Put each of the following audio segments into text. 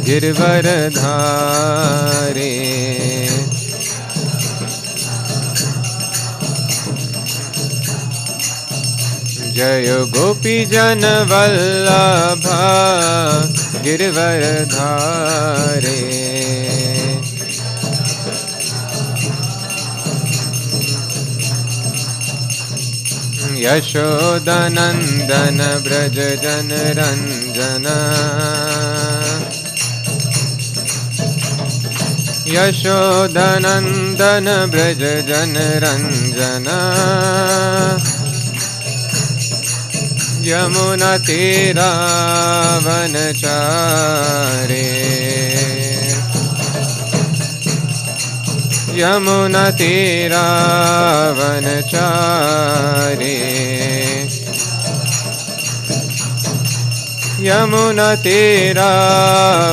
गिरवरधारे। जय गोपी जन वल्लभ गिरवरधारे। यशोदनंदन ब्रज जन रंजन। यशोदनंदन ब्रज जन रंजन। यमुना तीरा वनचारे। यमुना तीरा वनचारे। यमुना तीरा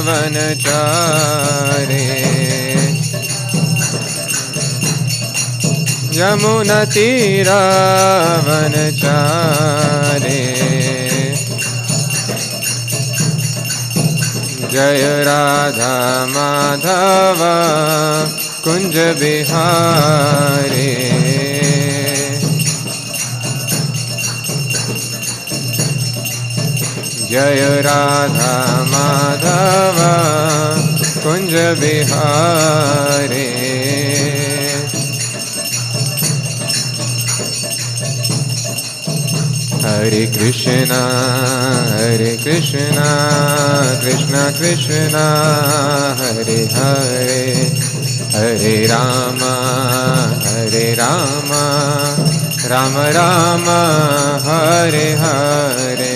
वनचारे। यमुना तीरा वनचारे। जय राधा माधव कुंज बिहारी। जय राधा माधव कुंज बिहारी। हरे कृष्णा कृष्ण कृष्ण हरे हरे, हरे राम राम राम हरे हरे।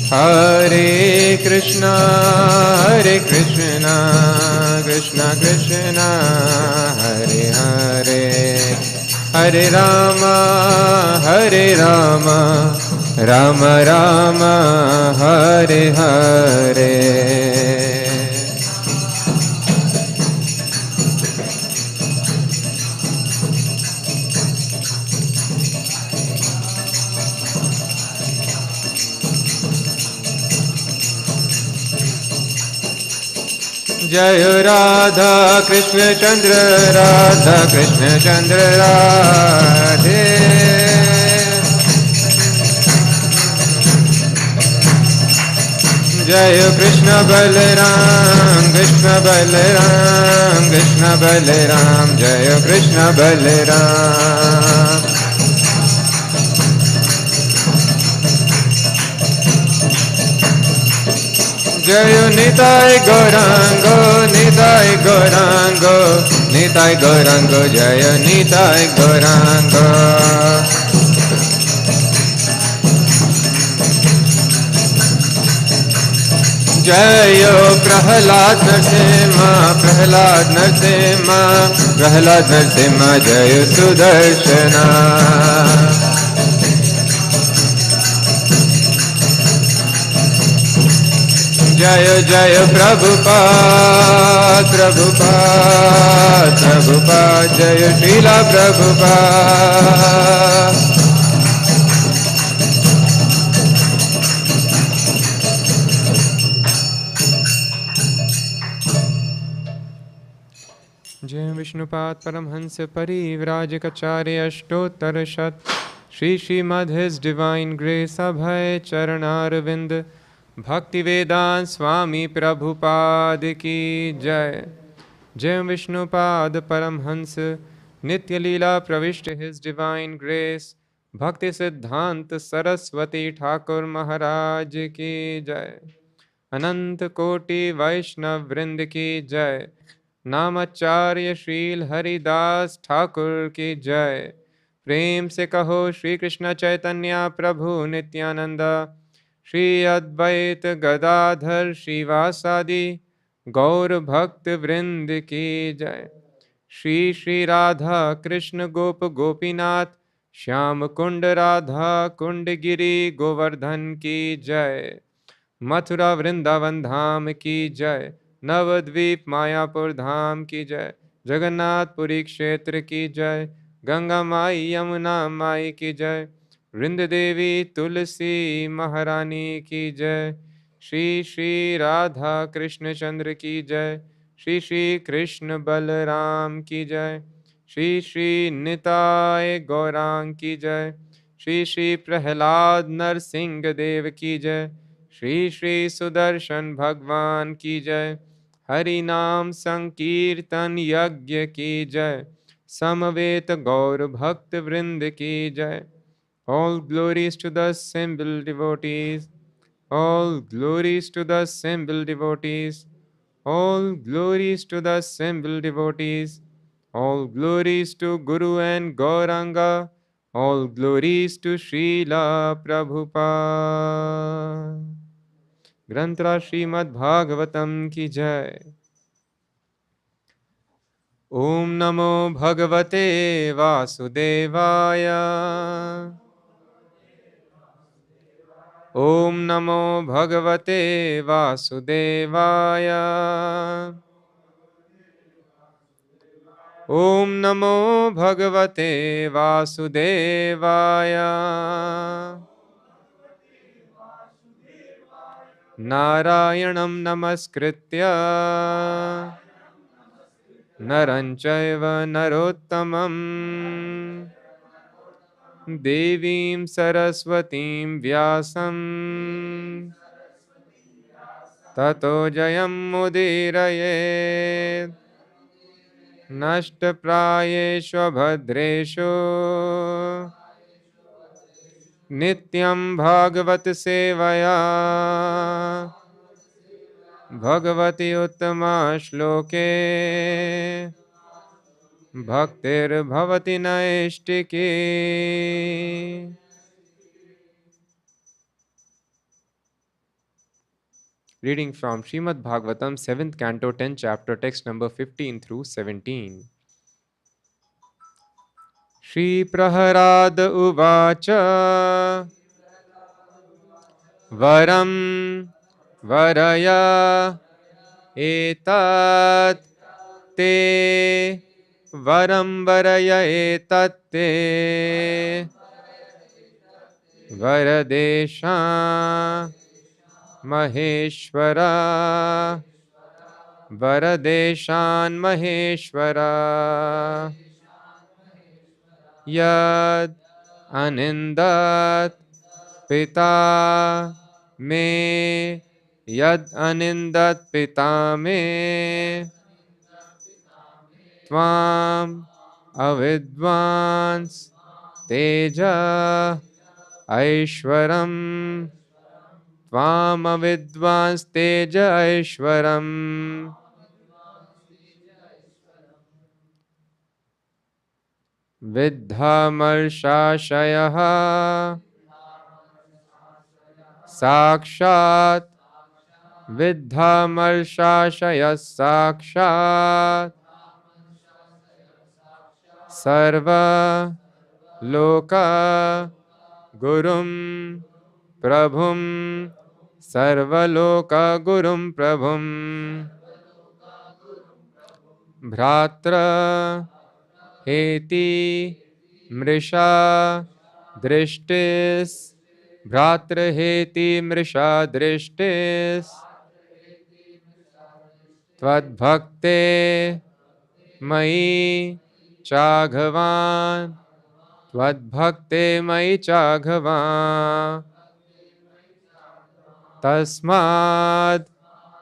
हरे कृष्णा कृष्ण कृष्ण हरे हरे, हरे राम राम राम हरे हरे। जय राधा कृष्ण चंद्र राधा कृष्ण चंद्र राधे। जय कृष्ण बलराम कृष्ण बलराम जय कृष्ण बलराम। जय निताय गौरांगो निताय गौरांगो निताय गौरांगो जय निताय गौरांगो। जय प्रहलाद नरसिम्हा जय सुदर्शना। जय जय प्रभुपाद जय श्रीला प्रभुपाद। जय Vishnupad Paramhans Parivrajakacharya Ashtottara Shata Shri Shrimad his divine grace Abhay Charanaravinda Bhakti Vedanta स्वामी प्रभुपाद की जय। जय विष्णुपाद परमहंस नित्य लीला प्रविष्ट हिज डिवाइन ग्रेस भक्ति सिद्धांत सरस्वती ठाकुर महाराज की जय। अनंत कोटि वैष्णव वृंद की जय। नामाचार्य श्रील हरिदास ठाकुर की जय। प्रेम से कहो श्री कृष्ण चैतन्य प्रभु नित्यानंद श्री अद्वैत गदाधर श्रीवासादि गौर भक्त वृंद की जय। श्री श्री राधा कृष्ण गोप गोपीनाथ श्याम कुंड राधा कुंड गिरी गोवर्धन की जय। मथुरा वृंदावन धाम की जय, नवद्वीप मायापुर धाम की जय, जगन्नाथपुरी क्षेत्र की जय, गंगा माई यमुना माई की जय, वृंद देवी तुलसी महारानी की जय, श्री श्री राधा कृष्ण चंद्र की जय, श्री श्री कृष्ण बलराम की जय, श्री श्री निताय गौरांग की जय, श्री श्री प्रहलाद नरसिंह देव की जय, श्री श्री सुदर्शन भगवान की जय, हरि नाम संकीर्तन यज्ञ की जय, समवेत गौर भक्त वृंद की जय। All glories to the assembled devotees, all glories to the assembled devotees, all glories to the assembled devotees, all glories to Guru and Gauranga, all glories to Srila Prabhupada. ग्रंथरा Shrimad Bhagavatam की जय। ओम नमो भगवते वासुदेवाय, ओम नमो भगवते वासुदेवाय, ओम नमो भगवते वासुदेवाय। नारायणं नमस्कृत्य नरं चैव नरोत्तमं, देवीं सरस्वतीं व्यासं ततो जयमुदीरयेत्। नष्टप्रायेषु भद्रेषु नित्यं भागवत सेवया, भगवति उत्तमा श्लोके भक्तिर्भवति नैष्टिकी। Reading from Śrīmad-Bhāgavatam, 7th Canto, 10th Chapter, text number 15 through 17. Shri Prahlāda Uvacha Varam Varaya Etat Te Varam Varaya Etat Te Varadesha Maheshwara Varadeshan Maheshwara Yad Anindat Pita Me Yad Anindat Pita Me Tvam Avidvans Teja Aishwaram Tvam Avidvans Teja Aishwaram Viddhamarshashayah Sakshat Viddhamarshashayah Sakshat Sarva Loka Gurum Prabhum Sarva Loka Gurum Prabhum Bhratra Heti Mrisha Drishtis Bhratra Heti Mrisha Drishtis Tvad Bhakte Mai Chaghavan Tvad Bhakte Mai Chaghavan Tasmad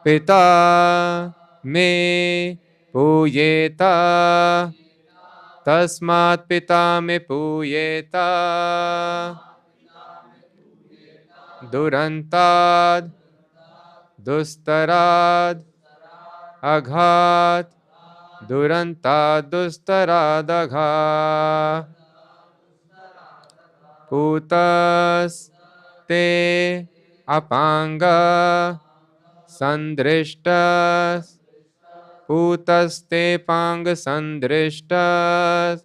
Pita Me Puyeta Tasmat Pita Me Puyeta Durantad Dustarad Aghat Durantad Dustarad Aghat Putas Te Apanga Sandrishtas Putaste Pang Sandrishtas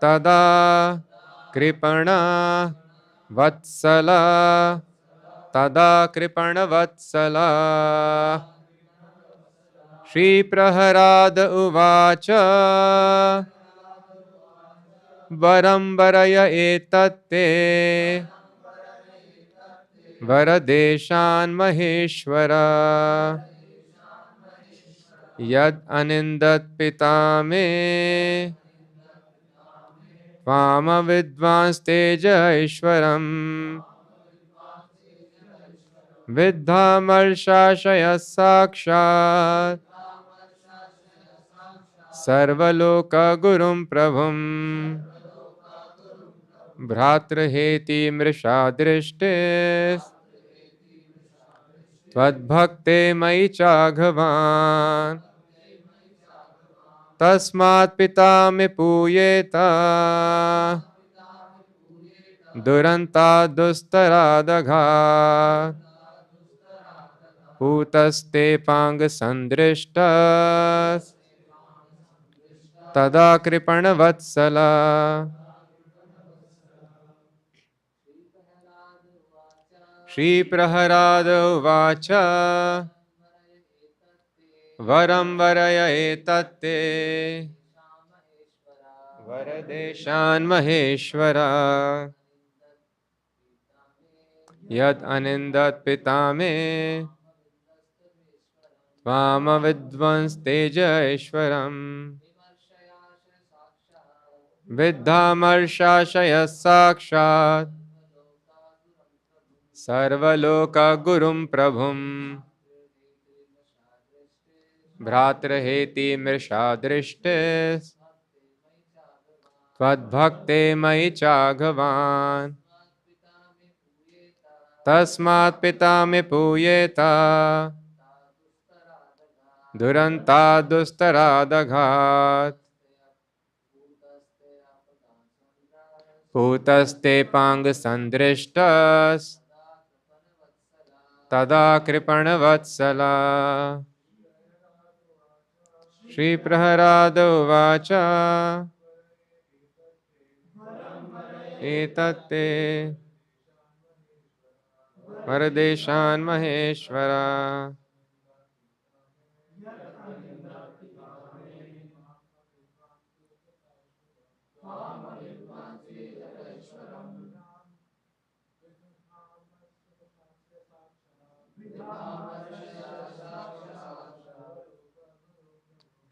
Tada Kripana Vatsala Tada kripanavatsala. Shri Prahlāda uvacha varam varaya etatte varadeshan maheshwara yad anindat pitame vama vidvans teja ishwaram vidhamarshashaya sakshat sarvaloka gurum prabhum भ्रातृहेति मृषा दृष्टे त्वद्भक्ते मयि चाघवान् तस्मात् पिता मे पूयेता दुरन्ता दुस्तरादघात् पूतस्ते पांग सन्दृष्टस् तदा कृपणवत्सला श्री प्रहलाद उवाच वरं वरय एतत्ते वरदेशान् महेश्वरा यद् अनिन्दत् पिता मे त्वामविद्वंस्तेजश्वरम् विद्धामर्शाशय साक्षात् सर्वलोकगुरुं प्रभुं भ्रातृहेति मृषा दृष्टे त्वद्भक्ते मयि चाघवान् तस्मात् पिता मे पूयेता दुरन्ता दुस्तरादघात् पूतस्ते पांग सन्दृष्टस् तदा कृपणवत्सला श्री प्रहलाद उवाच एतत्ते वरदेशान् महेश्वरा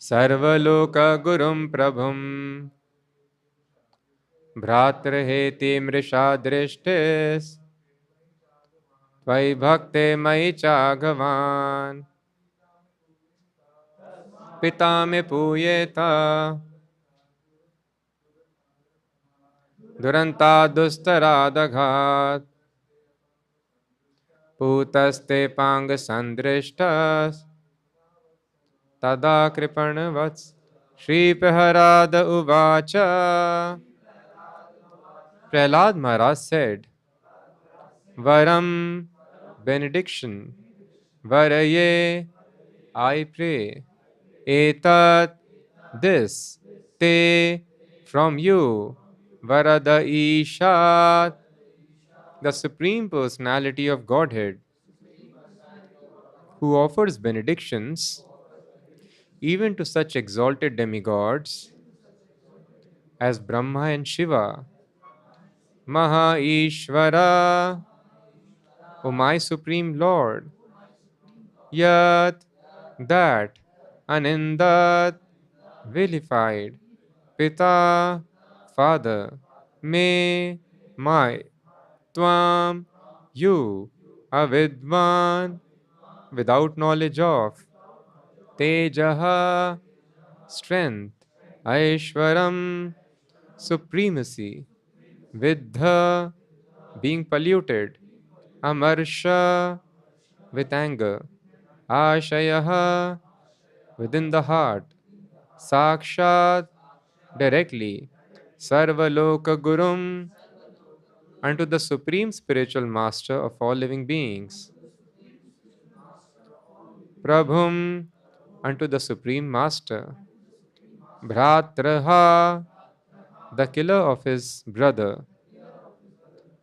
सर्वलोकगुरुं प्रभुं भ्रातृहेति मृषा दृष्टिस् त्वयि भक्ते मयि चाघवान् पिता मे पूयेता दुरन्ता दुस्तरादघात् पूतस्ते पांग सन्दृष्टस् तदा कृपणवत्स श्री प्रहलाद उवाच Prahlāda Mahārāja said, Varam, benediction, Varaye, I pray, Etat, this, Te, from you, Varada Ishat, the Supreme Personality of Godhead, who offers benedictions even to such exalted demigods as Brahma and Shiva, Maha Ishvara, O my Supreme Lord, Yat, that, Anindat, vilified, Pita, Father, Me, my, Tvam, you, Avidvan, without knowledge of, Tejaha, strength, Aishwaram, supremacy, Vidha, being polluted, Amarsha, with anger, Ashayaha, within the heart, Sakshat, directly, Sarvaloka Gurum, unto the Supreme Spiritual Master of all living beings, Prabhum, unto the Supreme Master, Bhratraha, the killer of his brother,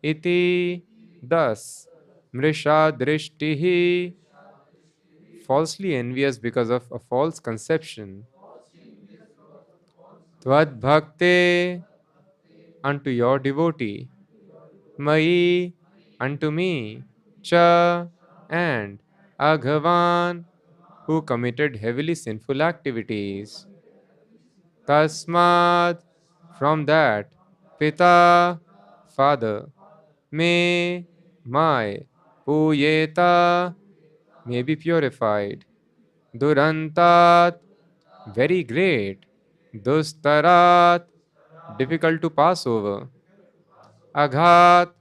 Iti, thus, mrisha drishtihi, falsely envious because of a false conception. Tvad bhakte, unto your devotee. Mai, unto me. Cha, and Aghavan, who committed heavily sinful activities. Tasmad, from that. Pita, father. Me, my. Puyeta, may be purified. Durantat, very great. Dustarat, difficult to pass over. Aghat,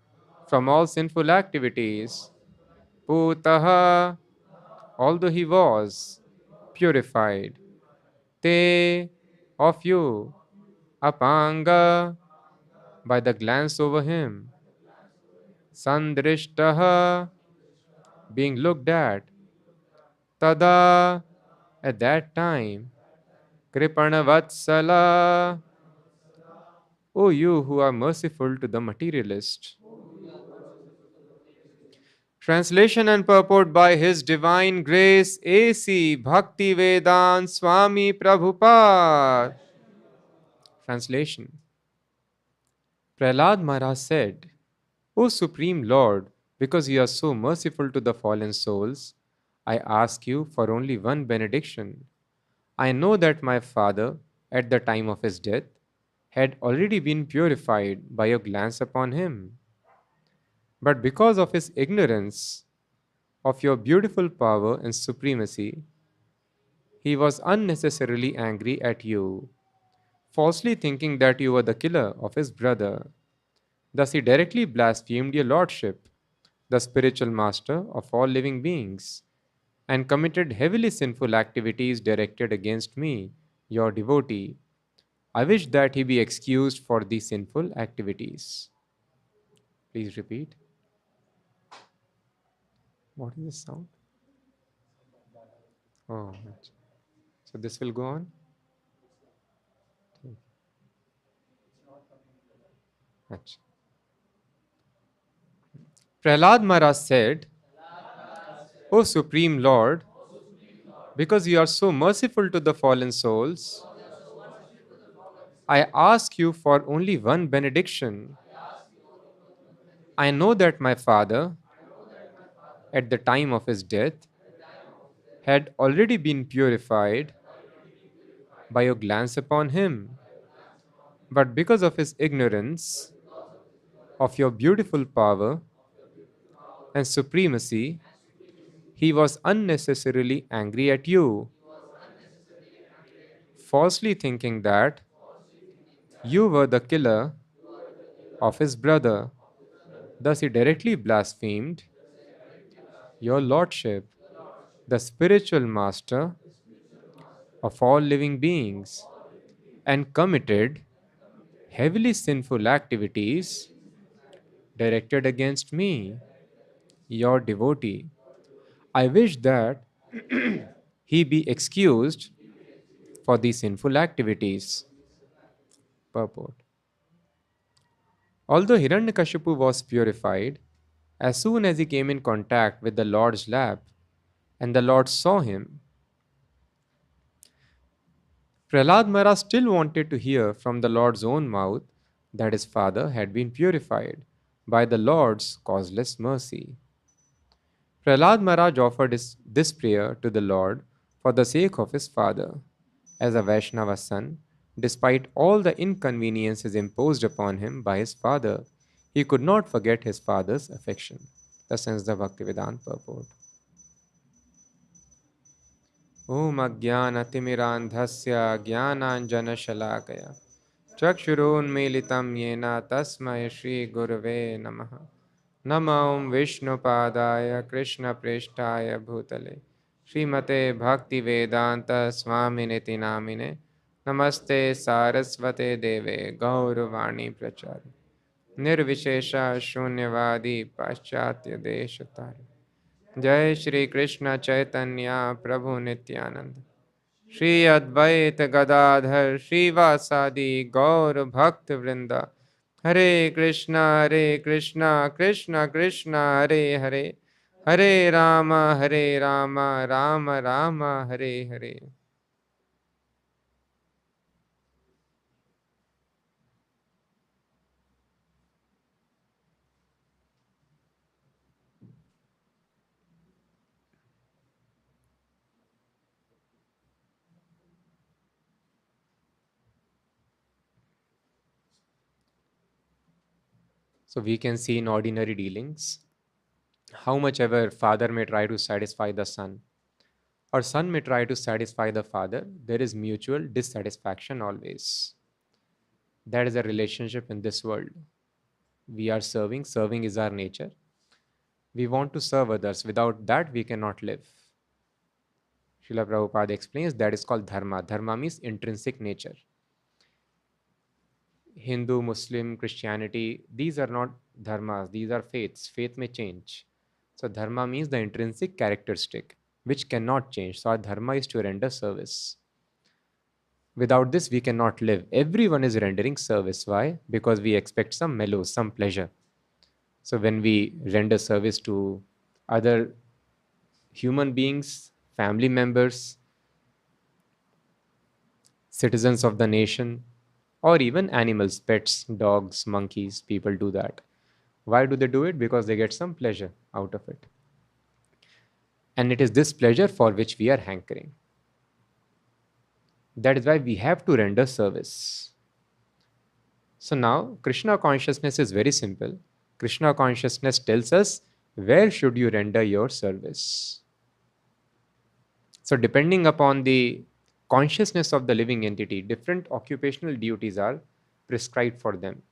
from all sinful activities. Putaha, although he was purified. Te, of you. Apanga, by the glance over him. Sandrishtaha, being looked at. Tada, at that time. Kripanavatsala, O you who are merciful to the materialist. Translation and purport by His Divine Grace A.C. Bhaktivedanta Swami Prabhupada. Translation. Prahlāda Mahārāja said, O Supreme Lord, because you are so merciful to the fallen souls, I ask you for only one benediction. I know that my father, at the time of his death, had already been purified by your glance upon him. But because of his ignorance of your beautiful power and supremacy, he was unnecessarily angry at you, falsely thinking that you were the killer of his brother. Thus, he directly blasphemed your lordship, the spiritual master of all living beings, and committed heavily sinful activities directed against me, your devotee. I wish that he be excused for these sinful activities. Please repeat. What is this sound? Oh, so this will go on? Achha. Prahlāda Mahārāja said, O Supreme Lord, because you are so merciful to the fallen souls, I ask you for only one benediction. I know that my father, at the time of his death, had already been purified by your glance upon him. But because of his ignorance of your beautiful power and supremacy, he was unnecessarily angry at you, falsely thinking that you were the killer of his brother. Thus, he directly blasphemed your lordship, the spiritual master of all living beings, and committed heavily sinful activities directed against me, your devotee. I wish that he be excused for these sinful activities. Purport. Although Hiranyakashipu was purified, as soon as he came in contact with the Lord's lap and the Lord saw him, Prahlāda Mahārāja still wanted to hear from the Lord's own mouth that his father had been purified by the Lord's causeless mercy. Prahlāda Mahārāja offered this prayer to the Lord for the sake of his father. As a Vaishnava son, despite all the inconveniences imposed upon him by his father, he could not forget his father's affection. Thus ends the Bhaktivedanta purport. Om Ajnanatimirandhasya Jnananjanashalakaya Chakshurunmilitam Yena Tasmai Shri Gurave Namaha Namo Vishnupadaya Krishna Preshtaya Bhutale Srimate Bhaktivedanta Swaminiti Namine Namaste Sarasvate Deve Gauravani Prachari Nirvishesha Shunyavadi Paschatya Deshatari Jai Shri Krishna Chaitanya Prabhu Nityananda Shri Advait Gadadhar Shri Vasadi Gaur Bhakta Vrinda Hare Krishna Krishna Krishna Hare Hare Hare Rama, Rama Rama, Hare Hare. So we can see in ordinary dealings how much ever father may try to satisfy the son, or son may try to satisfy the father, there is mutual dissatisfaction always. That is a relationship in this world. We are serving, serving is our nature. We want to serve others. Without that, we cannot live. Srila Prabhupada explains that is called dharma. Dharma means intrinsic nature. Hindu, Muslim, Christianity, these are not dharmas, these are faiths. Faith may change. So, dharma means the intrinsic characteristic, which cannot change. So, our dharma is to render service. Without this, we cannot live. Everyone is rendering service. Why? Because we expect some mellow, some pleasure. So, when we render service to other human beings, family members, citizens of the nation, or even animals, pets, dogs, monkeys, people do that. Why do they do it? Because they get some pleasure out of it. And it is this pleasure for which we are hankering. That is why we have to render service. So now, Krishna consciousness is very simple. Krishna consciousness tells us where should you render your service. So, depending upon the consciousness of the living entity, different occupational duties are prescribed for them.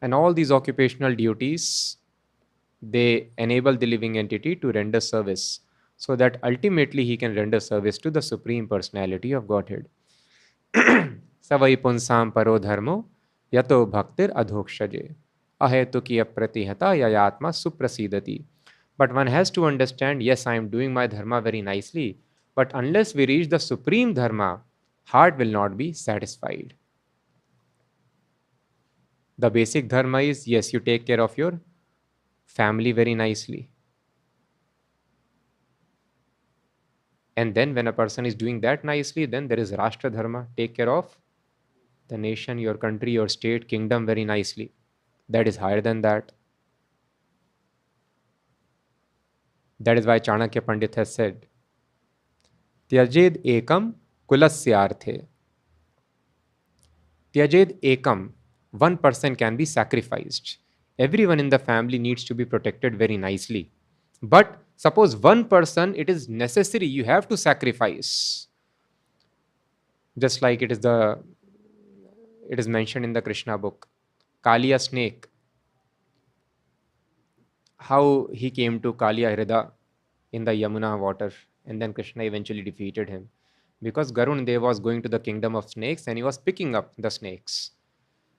And all these occupational duties, they enable the living entity to render service so that ultimately he can render service to the Supreme Personality of Godhead. Savai punsam paro dharmo yato bhaktir adhokshaje ahetuki apratihata yayatma suprasidati. But one has to understand, yes, I am doing my dharma very nicely, but unless we reach the supreme dharma, heart will not be satisfied. The basic dharma is, yes, you take care of your family very nicely. And then when a person is doing that nicely, then there is Rashtra Dharma, take care of the nation, your country, your state, kingdom very nicely. That is higher than that. That is why Chanakya Pandit has said, Tyajed ekam kulasyarthe. Tyajed ekam, one person can be sacrificed. Everyone in the family needs to be protected very nicely. But suppose one person, it is necessary, you have to sacrifice. Just like it is mentioned in the Krishna book. Kaliya snake, how he came to Kaliya Hrida in the Yamuna water, and then Krishna eventually defeated him. Because Garun Dev was going to the kingdom of snakes and he was picking up the snakes.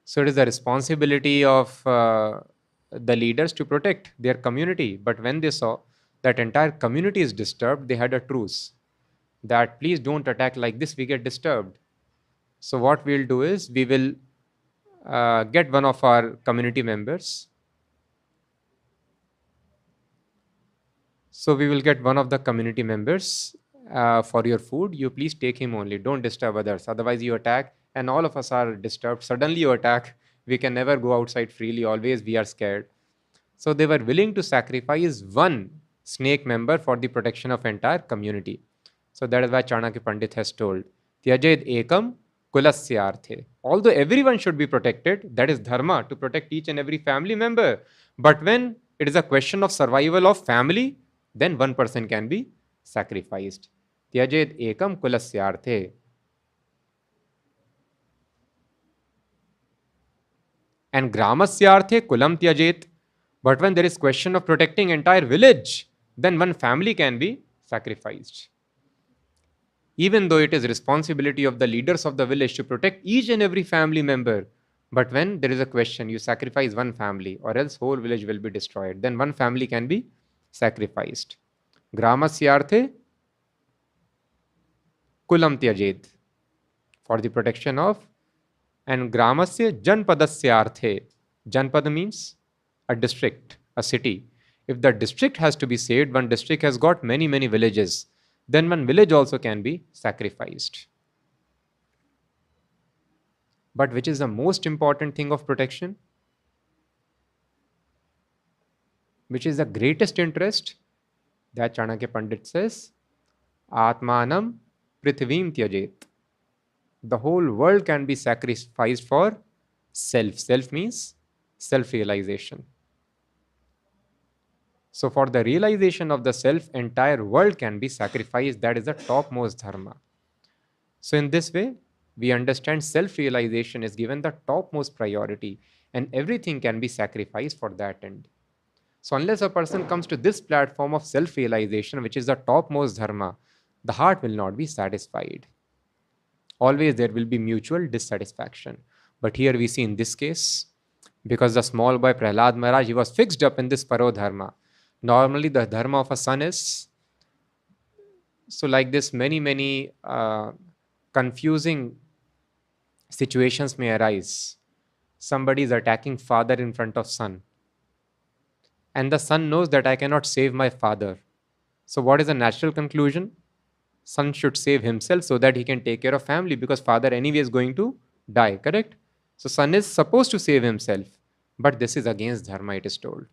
So it is the responsibility of the leaders to protect their community. But when they saw that entire community is disturbed, they had a truce that please don't attack like this, we get disturbed. So what we'll do is we will get one of our community members. So we will get one of the community members for your food. You please take him only. Don't disturb others. Otherwise you attack and all of us are disturbed. Suddenly you attack. We can never go outside freely. Always we are scared. So they were willing to sacrifice one snake member for the protection of entire community. So that is why Chanakya Pandit has told, Tyajed ekam kulasyarthe. Although everyone should be protected, that is dharma, to protect each and every family member. But when it is a question of survival of family, then one person can be sacrificed. Tyajed ekam kulasyarthe. And gramasyarthe kulam tyajet. But when there is question of protecting entire village, then one family can be sacrificed. Even though it is responsibility of the leaders of the village to protect each and every family member, but when there is a question, you sacrifice one family or else whole village will be destroyed, then one family can be sacrificed. Gramasyarthe kulam tyajed, for the protection of, and gramasya janpadasyarthe. Janpada means a district, a city. If the district has to be saved, one district has got many, many villages. Then one village also can be sacrificed. But which is the most important thing of protection? Which is the greatest interest? That Chanakya Pandit says, Atmanam Prithvim Tyajet. The whole world can be sacrificed for self. Self means self-realization. So for the realization of the self, entire world can be sacrificed. That is the topmost dharma. So in this way, we understand self-realization is given the topmost priority, and everything can be sacrificed for that end. So unless a person comes to this platform of self-realization, which is the topmost dharma, the heart will not be satisfied. Always there will be mutual dissatisfaction. But here we see in this case, because the small boy Prahlāda Mahārāja, he was fixed up in this paro dharma. Normally the dharma of a son is, so like this many confusing situations may arise. Somebody is attacking father in front of son, and the son knows that I cannot save my father. So what is the natural conclusion? Son should save himself so that he can take care of family, because father anyway is going to die, correct? So son is supposed to save himself, but this is against dharma, it is told.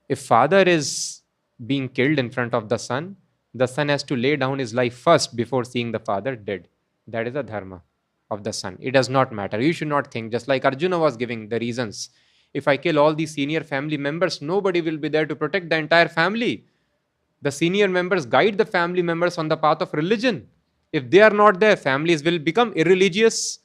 If father is being killed in front of the son has to lay down his life first before seeing the father dead. That is the dharma of the son. It does not matter. You should not think, just like Arjuna was giving the reasons. If I kill all these senior family members, nobody will be there to protect the entire family. The senior members guide the family members on the path of religion. If they are not there, families will become irreligious.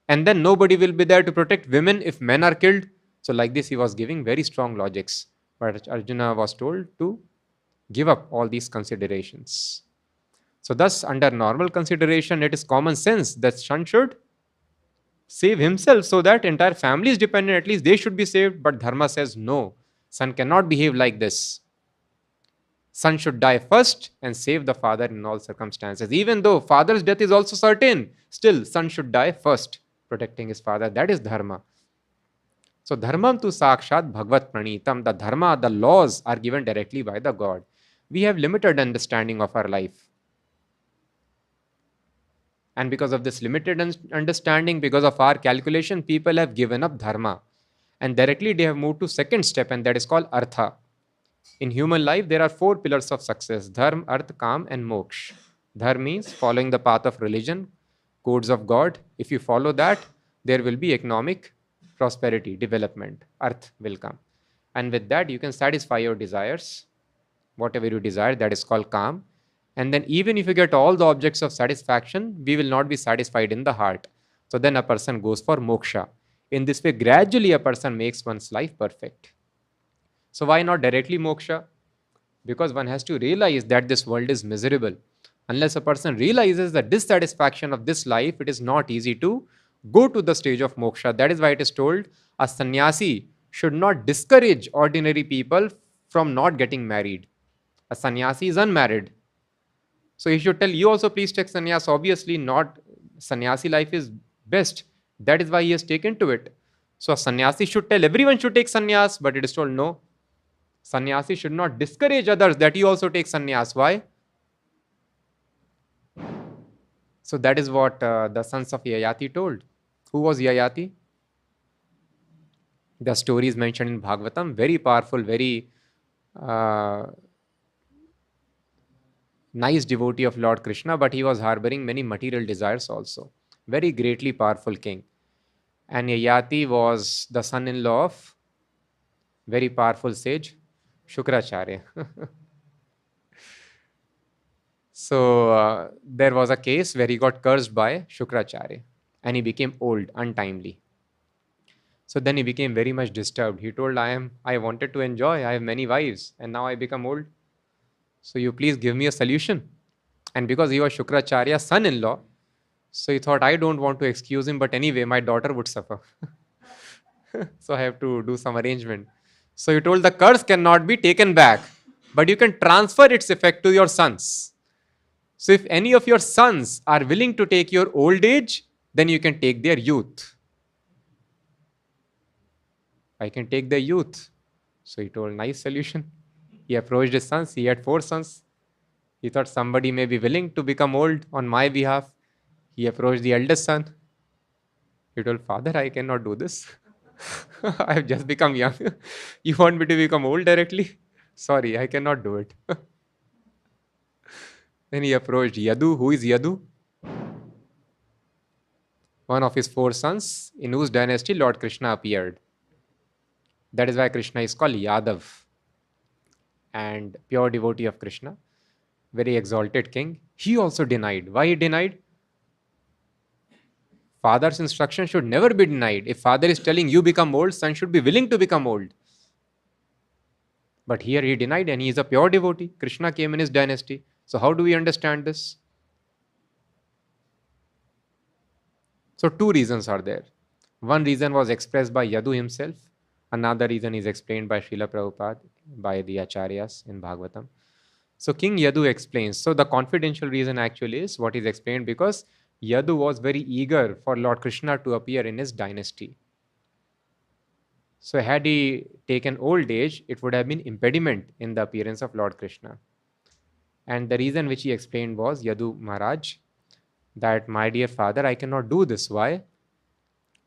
And then nobody will be there to protect women if men are killed. So like this, he was giving very strong logics. But Arjuna was told to give up all these considerations. So thus, under normal consideration, it is common sense that son should save himself so that entire family is dependent. At least they should be saved. But dharma says no. Son cannot behave like this. Son should die first and save the father in all circumstances. Even though father's death is also certain, still son should die first, protecting his father. That is dharma. So dharmam tu sakshat bhagavat pranitam. The dharma, the laws are given directly by the God. We have limited understanding of our life. And because of this limited understanding, because of our calculation, people have given up dharma. And directly they have moved to second step, and that is called artha. In human life, there are 4 pillars of success: dharma, artha, kam, and moksha. Dharma means following the path of religion, codes of God. If you follow that, there will be economic prosperity, development. Artha will come. And with that, you can satisfy your desires. Whatever you desire, that is called kam. And then even if you get all the objects of satisfaction, we will not be satisfied in the heart. So then a person goes for moksha. In this way, gradually a person makes one's life perfect. So why not directly moksha? Because one has to realize that this world is miserable. Unless a person realizes the dissatisfaction of this life, it is not easy to go to the stage of moksha. That is why it is told a sannyasi should not discourage ordinary people from not getting married. A sannyasi is unmarried. So he should tell you also, please take sannyas. Obviously not, sannyasi life is best. That is why he has taken to it. So a sannyasi should tell everyone should take sannyas, but it is told no. Sannyasi should not discourage others that you also take sannyas. Why? So that is what the sons of Yayati told. Who was Yayati? The story is mentioned in Bhagavatam. Very powerful, very nice devotee of Lord Krishna, but he was harboring many material desires also. Very greatly powerful king. And Yayati was the son-in-law of very powerful sage, Shukracharya. So there was a case where he got cursed by Shukracharya and he became old, untimely. So then he became very much disturbed. He told, I wanted to enjoy, I have many wives, and now I become old. So you please give me a solution. And because he was Shukracharya's son-in-law, so he thought, I don't want to excuse him, but anyway, my daughter would suffer. So I have to do some arrangement. So he told, the curse cannot be taken back, but you can transfer its effect to your sons. So if any of your sons are willing to take your old age, then you can take their youth. I can take their youth. So he told, nice solution. He approached his sons. He had 4 sons. He thought somebody may be willing to become old on my behalf. He approached the eldest son. He told, Father, I cannot do this. I have just become young. You want me to become old directly? Sorry, I cannot do it. Then he approached Yadu. Who is Yadu? One of his 4 sons, in whose dynasty Lord Krishna appeared. That is why Krishna is called Yadav, and pure devotee of Krishna, very exalted king. He also denied. Why he denied? Father's instruction should never be denied. If father is telling you become old, son should be willing to become old. But here he denied, and he is a pure devotee. Krishna came in his dynasty. So how do we understand this? So 2 reasons are there. One reason was expressed by Yadu himself. Another reason is explained by Srila Prabhupada, by the Acharyas in Bhagavatam. So King Yadu explains. So the confidential reason actually is what is explained because Yadu was very eager for Lord Krishna to appear in his dynasty. So had he taken old age, it would have been impediment in the appearance of Lord Krishna. And the reason which he explained was, Yadu Maharaj, that my dear father, I cannot do this. Why?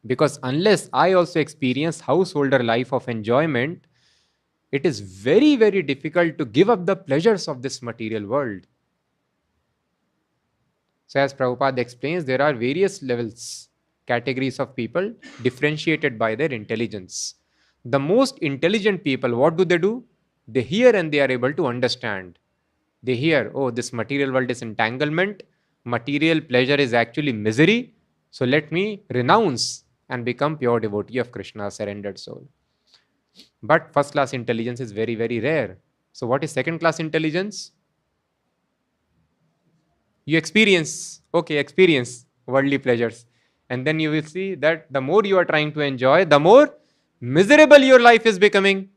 Because unless I also experience householder life of enjoyment, it is very, very difficult to give up the pleasures of this material world. So as Prabhupada explains, there are various levels, categories of people differentiated by their intelligence. The most intelligent people, what do? They hear and they are able to understand. They hear, oh, this material world is entanglement, material pleasure is actually misery, so let me renounce and become pure devotee of Krishna, surrendered soul. But first class intelligence is very, very rare. So what is second class intelligence? You experience worldly pleasures. And then you will see that the more you are trying to enjoy, the more miserable your life is becoming.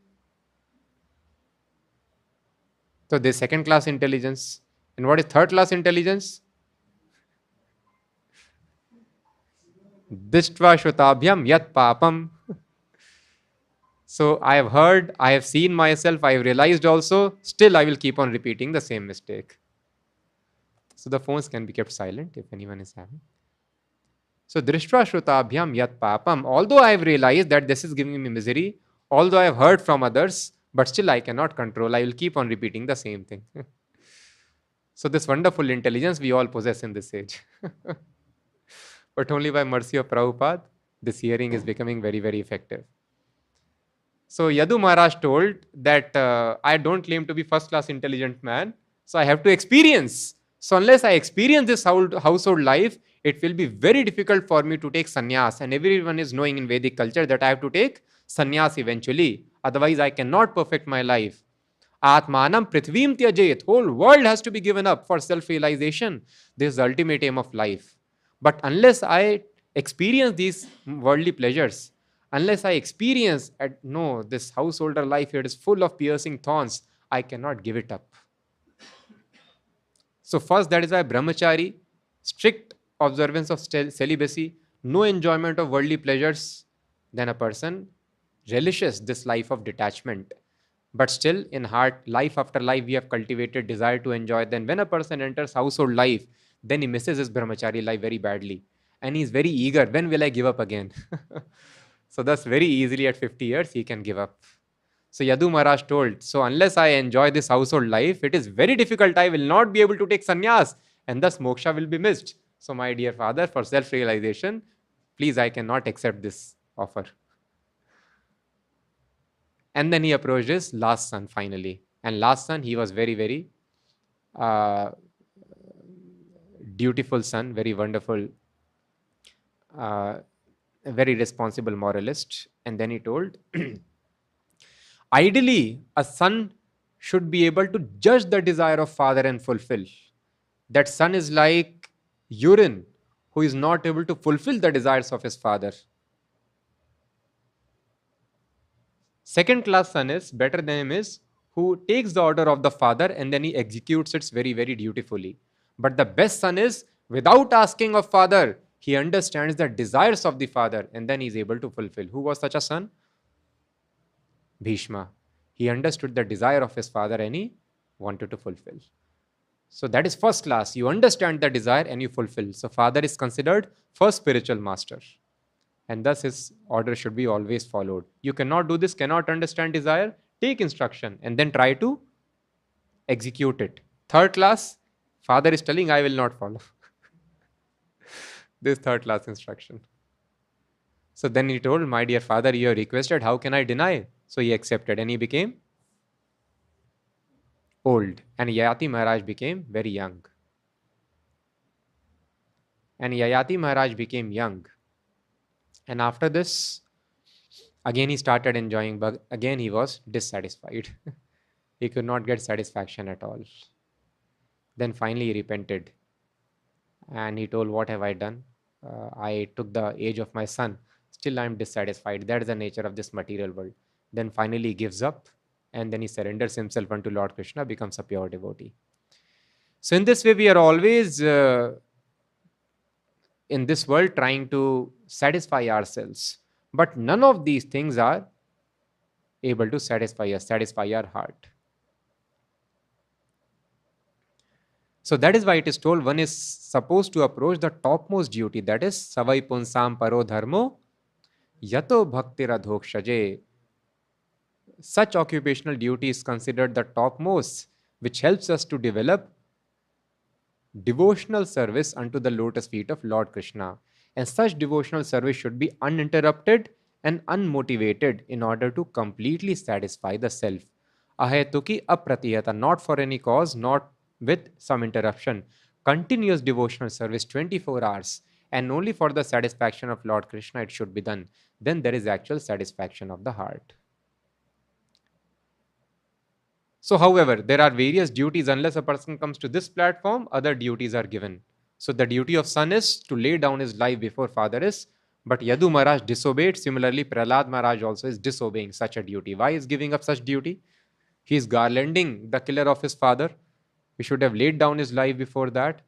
So this second class intelligence. And what is third class intelligence? Dishtva shutabhyam yat papam. So I have heard, I have seen myself, I have realized also, still I will keep on repeating the same mistake. So the phones can be kept silent if anyone is having. So Drishtva Shrutabhyam Yat Papam, although I have realized that this is giving me misery, although I have heard from others, but still I cannot control, I will keep on repeating the same thing. So this wonderful intelligence we all possess in this age. But only by mercy of Prabhupada, this hearing is becoming very, very effective. So Yadu Maharaj told that I don't claim to be first class intelligent man, so I have to experience. So unless I experience this household life, it will be very difficult for me to take sannyas. And everyone is knowing in Vedic culture that I have to take sannyas eventually. Otherwise, I cannot perfect my life. Atmanam prithvim tyajet. Whole world has to be given up for self-realization. This is the ultimate aim of life. But unless I experience these worldly pleasures, unless I experience, this householder life here is full of piercing thorns, I cannot give it up. So first, that is why brahmachari, strict observance of celibacy, no enjoyment of worldly pleasures, then a person relishes this life of detachment. But still, in heart, life after life, we have cultivated desire to enjoy. Then when a person enters household life, then he misses his brahmachari life very badly. And he's very eager, when will I give up again? So thus very easily at 50 years, he can give up. So Yadu Maharaj told, so unless I enjoy this household life, it is very difficult. I will not be able to take sannyas, and thus moksha will be missed. So my dear father, for self-realization, please, I cannot accept this offer. And then he approached his last son finally. And last son, he was very, very dutiful son, very wonderful, very responsible moralist. And then he told, ideally, a son should be able to judge the desire of father and fulfill. That son is like urine, who is not able to fulfill the desires of his father. Second class son is, better than him is, who takes the order of the father and then he executes it very, very dutifully. But the best son is, without asking of father, he understands the desires of the father and then he is able to fulfill. Who was such a son? Bhishma. He understood the desire of his father and he wanted to fulfill. So that is first class. You understand the desire and you fulfill. So father is considered first spiritual master. And thus his order should be always followed. You cannot do this, cannot understand desire, take instruction and then try to execute it. Third class, father is telling, I will not follow. This third class instruction. So then he told, my dear father, you have requested, how can I deny? So he accepted and he became old. And Yayati Maharaj became very young. And Yayati Maharaj became young. And after this, again he started enjoying, but again he was dissatisfied. He could not get satisfaction at all. Then finally he repented. And he told, what have I done? I took the age of my son. Still I am dissatisfied. That is the nature of this material world. Then finally he gives up. And then he surrenders himself unto Lord Krishna, becomes a pure devotee. So in this way, we are always in this world trying to satisfy ourselves. But none of these things are able to satisfy us, satisfy our heart. So that is why it is told one is supposed to approach the topmost duty, that is savai punsam paro dharmo yato bhaktiradhokshaje. Such occupational duty is considered the topmost, which helps us to develop devotional service unto the lotus feet of Lord Krishna. And such devotional service should be uninterrupted and unmotivated in order to completely satisfy the self. Ahetuki apratiyata, not for any cause, not with some interruption. Continuous devotional service 24 hours and only for the satisfaction of Lord Krishna it should be done. Then there is actual satisfaction of the heart. So, however, there are various duties. Unless a person comes to this platform, other duties are given. So, the duty of son is to lay down his life before father is. But Yadu Maharaj disobeyed. Similarly, Prahlāda Mahārāja also is disobeying such a duty. Why is giving up such duty? He is garlanding the killer of his father. He should have laid down his life before that.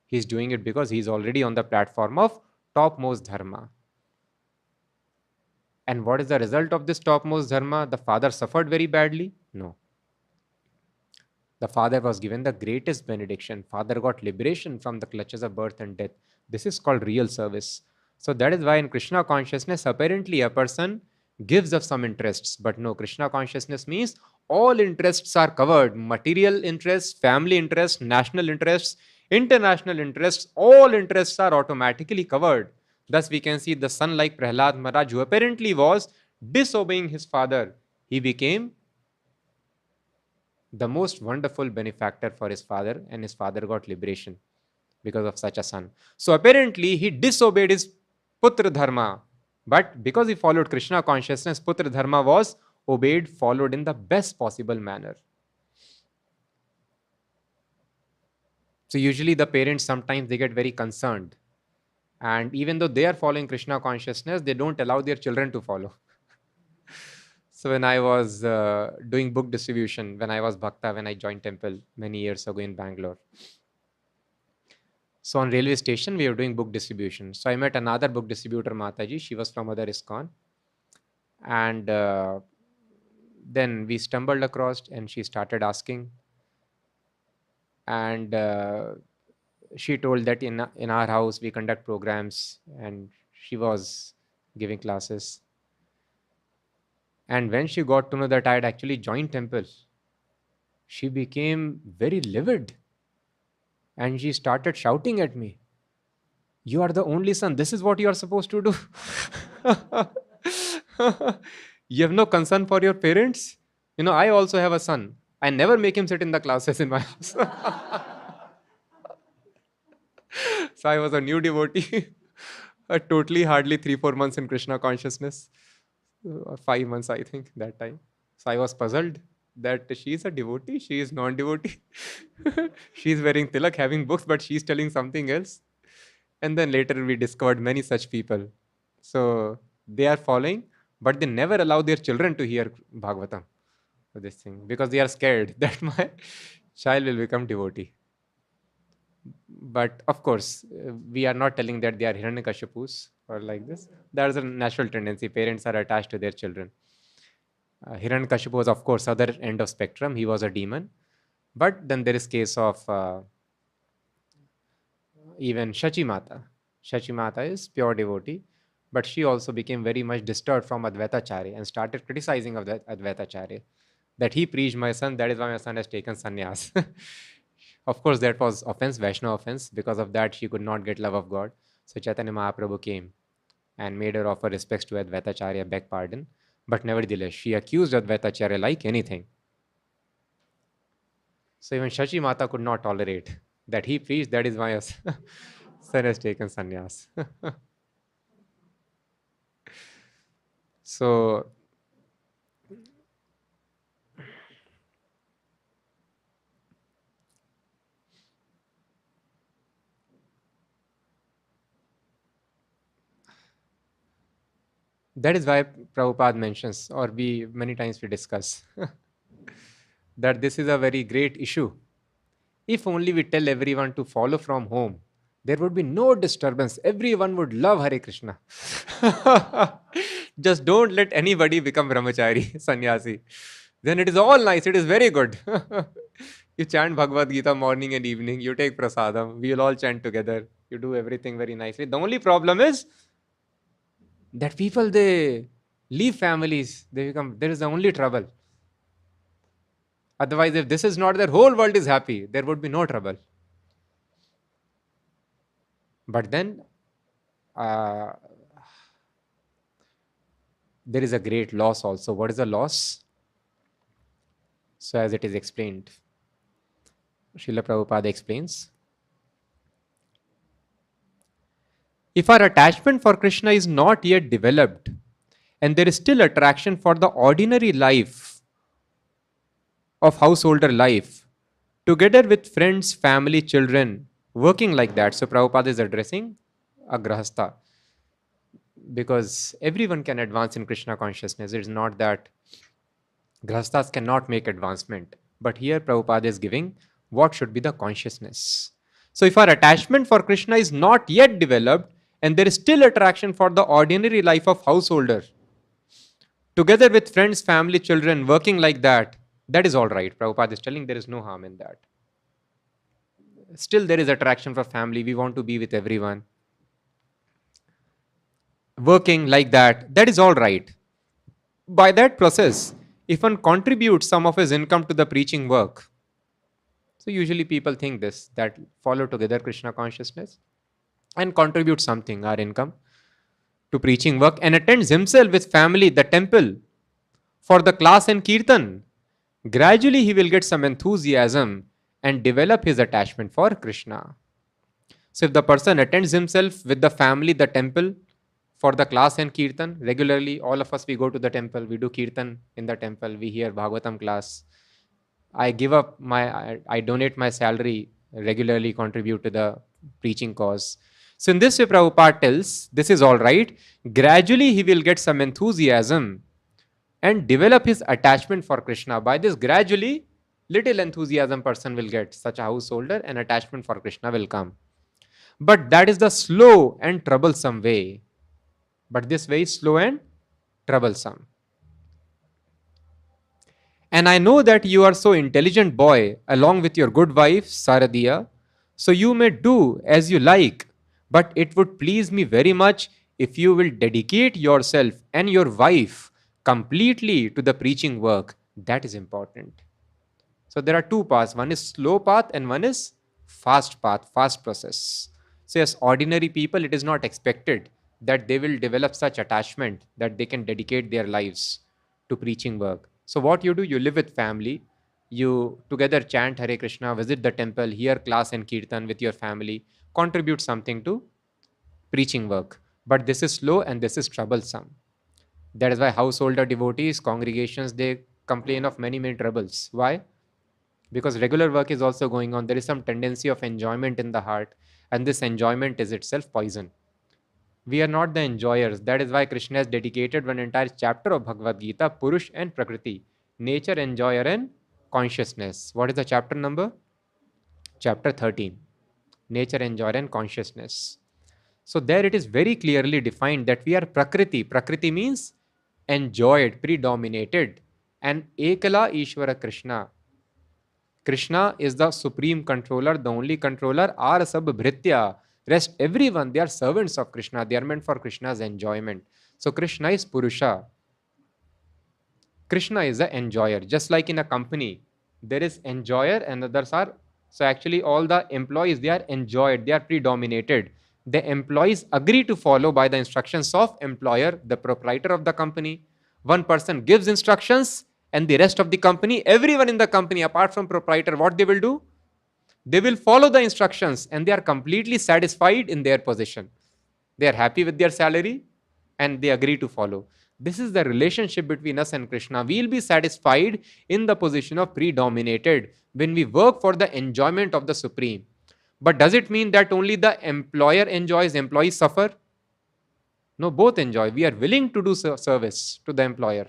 He is doing it because he is already on the platform of topmost dharma. And what is the result of this topmost dharma? The father suffered very badly? No. The father was given the greatest benediction. Father got liberation from the clutches of birth and death. This is called real service. So that is why in Krishna consciousness, apparently a person gives up some interests. But no, Krishna consciousness means all interests are covered. Material interests, family interests, national interests, international interests, all interests are automatically covered. Thus we can see the son like Prahlāda Mahārāja, who apparently was disobeying his father. He became the most wonderful benefactor for his father, and his father got liberation because of such a son. So apparently he disobeyed his putra dharma, but because he followed Krishna consciousness, putra dharma was obeyed, followed in the best possible manner. So usually the parents, sometimes they get very concerned, and even though they are following Krishna consciousness, they don't allow their children to follow. So when I was doing book distribution, when I was Bhakta, when I joined temple many years ago in Bangalore. So on railway station, we were doing book distribution. So I met another book distributor, Mataji. She was from other ISKCON. And then we stumbled across and she started asking. And she told that in our house, we conduct programs, and she was giving classes. And when she got to know that I had actually joined temple, she became very livid. And she started shouting at me, "You are the only son. This is what you are supposed to do." You have no concern for your parents? You know, I also have a son. I never make him sit in the classes in my house. So I was a new devotee. Totally hardly 3-4 months in Krishna consciousness. 5 months, I think, that time. So I was puzzled that she is a devotee, she is non-devotee. She is wearing tilak, having books, but she is telling something else. And then later we discovered many such people. So they are following, but they never allow their children to hear Bhagavatam, this thing, because they are scared that my child will become devotee. But of course, we are not telling that they are Hiranyakashipus or like this. That is a natural tendency. Parents are attached to their children. Hiranyakashipu was, of course, other end of spectrum. He was a demon. But then there is case of even Shachi Mata. Shachi Mata is pure devotee, but she also became very much disturbed from Advaitacharya and started criticizing of that Advaitacharya, that he preached my son, that is why my son has taken sannyas. Of course, that was offense, Vaishnava offense. Because of that, she could not get love of God. So Chaitanya Mahaprabhu came and made her offer respects to Advaitacharya, beg pardon. But nevertheless, she accused Advaitacharya like anything. So even Shachi Mata could not tolerate that he preached, that is why a son has taken sannyas. So that is why Prabhupada mentions, or we many times we discuss, that this is a very great issue. If only we tell everyone to follow from home, there would be no disturbance. Everyone would love Hare Krishna. Just don't let anybody become brahmachari, sannyasi. Then it is all nice. It is very good. You chant Bhagavad Gita morning and evening. You take prasadam. We will all chant together. You do everything very nicely. The only problem is that people, they leave families. They become. There is the only trouble. Otherwise, if this is not, their whole world is happy. There would be no trouble. But then uh, there is a great loss also. What is the loss? So as it is explained, Srila Prabhupada explains, if our attachment for Krishna is not yet developed and there is still attraction for the ordinary life of householder life, together with friends, family, children, working like that. So Prabhupada is addressing a grahastha, because everyone can advance in Krishna consciousness. It is not that grahasthas cannot make advancement. But here Prabhupada is giving what should be the consciousness. So if our attachment for Krishna is not yet developed and there is still attraction for the ordinary life of householder, together with friends, family, children, working like that, that is all right. Prabhupada is telling there is no harm in that. Still there is attraction for family. We want to be with everyone. Working like that, that is all right. By that process, if one contributes some of his income to the preaching work, so usually people think this, that follow together Krishna consciousness and contribute something, our income, to preaching work, and attends himself with family the temple for the class and kirtan, gradually he will get some enthusiasm and develop his attachment for Krishna. So if the person attends himself with the family the temple for the class and kirtan regularly, all of us, we go to the temple, we do kirtan in the temple, we hear Bhagavatam class. I give up I donate my salary, regularly contribute to the preaching cause. So in this way, Prabhupada tells, this is all right. Gradually he will get some enthusiasm and develop his attachment for Krishna. By this, gradually, little enthusiasm person will get, such a householder, and attachment for Krishna will come. But that is the slow and troublesome way. But this way is slow and troublesome. And I know that you are so intelligent boy, along with your good wife, Saradiya, so you may do as you like, but it would please me very much if you will dedicate yourself and your wife completely to the preaching work. That is important. So there are two paths. One is slow path and one is fast path, fast process. So as ordinary people, it is not expected that they will develop such attachment that they can dedicate their lives to preaching work. So what you do, you live with family, you together chant Hare Krishna, visit the temple, hear class and kirtan with your family, contribute something to preaching work. But this is slow and this is troublesome. That is why householder devotees, congregations, they complain of many, many troubles. Why? Because regular work is also going on. There is some tendency of enjoyment in the heart, and this enjoyment is itself poison. We are not the enjoyers. That is why Krishna has dedicated one entire chapter of Bhagavad Gita, Purush and Prakriti, nature, enjoyer, and consciousness. What is the chapter number? Chapter 13, nature, enjoyer, and consciousness. So there it is very clearly defined that we are Prakriti. Prakriti means enjoyed, predominated. And Ekala Ishvara Krishna. Krishna is the supreme controller, the only controller. Are sab bhritya. Rest everyone, they are servants of Krishna. They are meant for Krishna's enjoyment. So Krishna is Purusha. Krishna is the enjoyer. Just like in a company, there is enjoyer and others are. So actually, all the employees, they are enjoyed, they are predominated. The employees agree to follow by the instructions of employer, the proprietor of the company. One person gives instructions, and the rest of the company, everyone in the company, apart from proprietor, what they will do? They will follow the instructions, and they are completely satisfied in their position. They are happy with their salary and they agree to follow. This is the relationship between us and Krishna. We will be satisfied in the position of predominated when we work for the enjoyment of the Supreme. But does it mean that only the employer enjoys, employees suffer? No, both enjoy. We are willing to do service to the employer.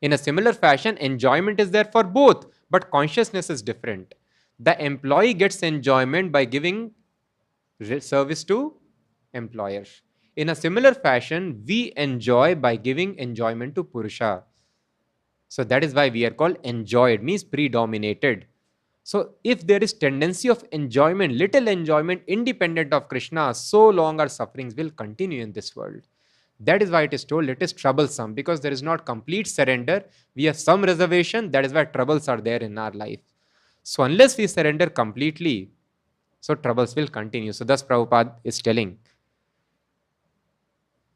In a similar fashion, enjoyment is there for both, but consciousness is different. The employee gets enjoyment by giving service to employer. In a similar fashion, we enjoy by giving enjoyment to Purusha. So that is why we are called enjoyed, means predominated. So if there is tendency of enjoyment, little enjoyment independent of Krishna, so long our sufferings will continue in this world. That is why it is told it is troublesome, because there is not complete surrender. We have some reservation. That is why troubles are there in our life. So unless we surrender completely, so troubles will continue. So thus Prabhupada is telling.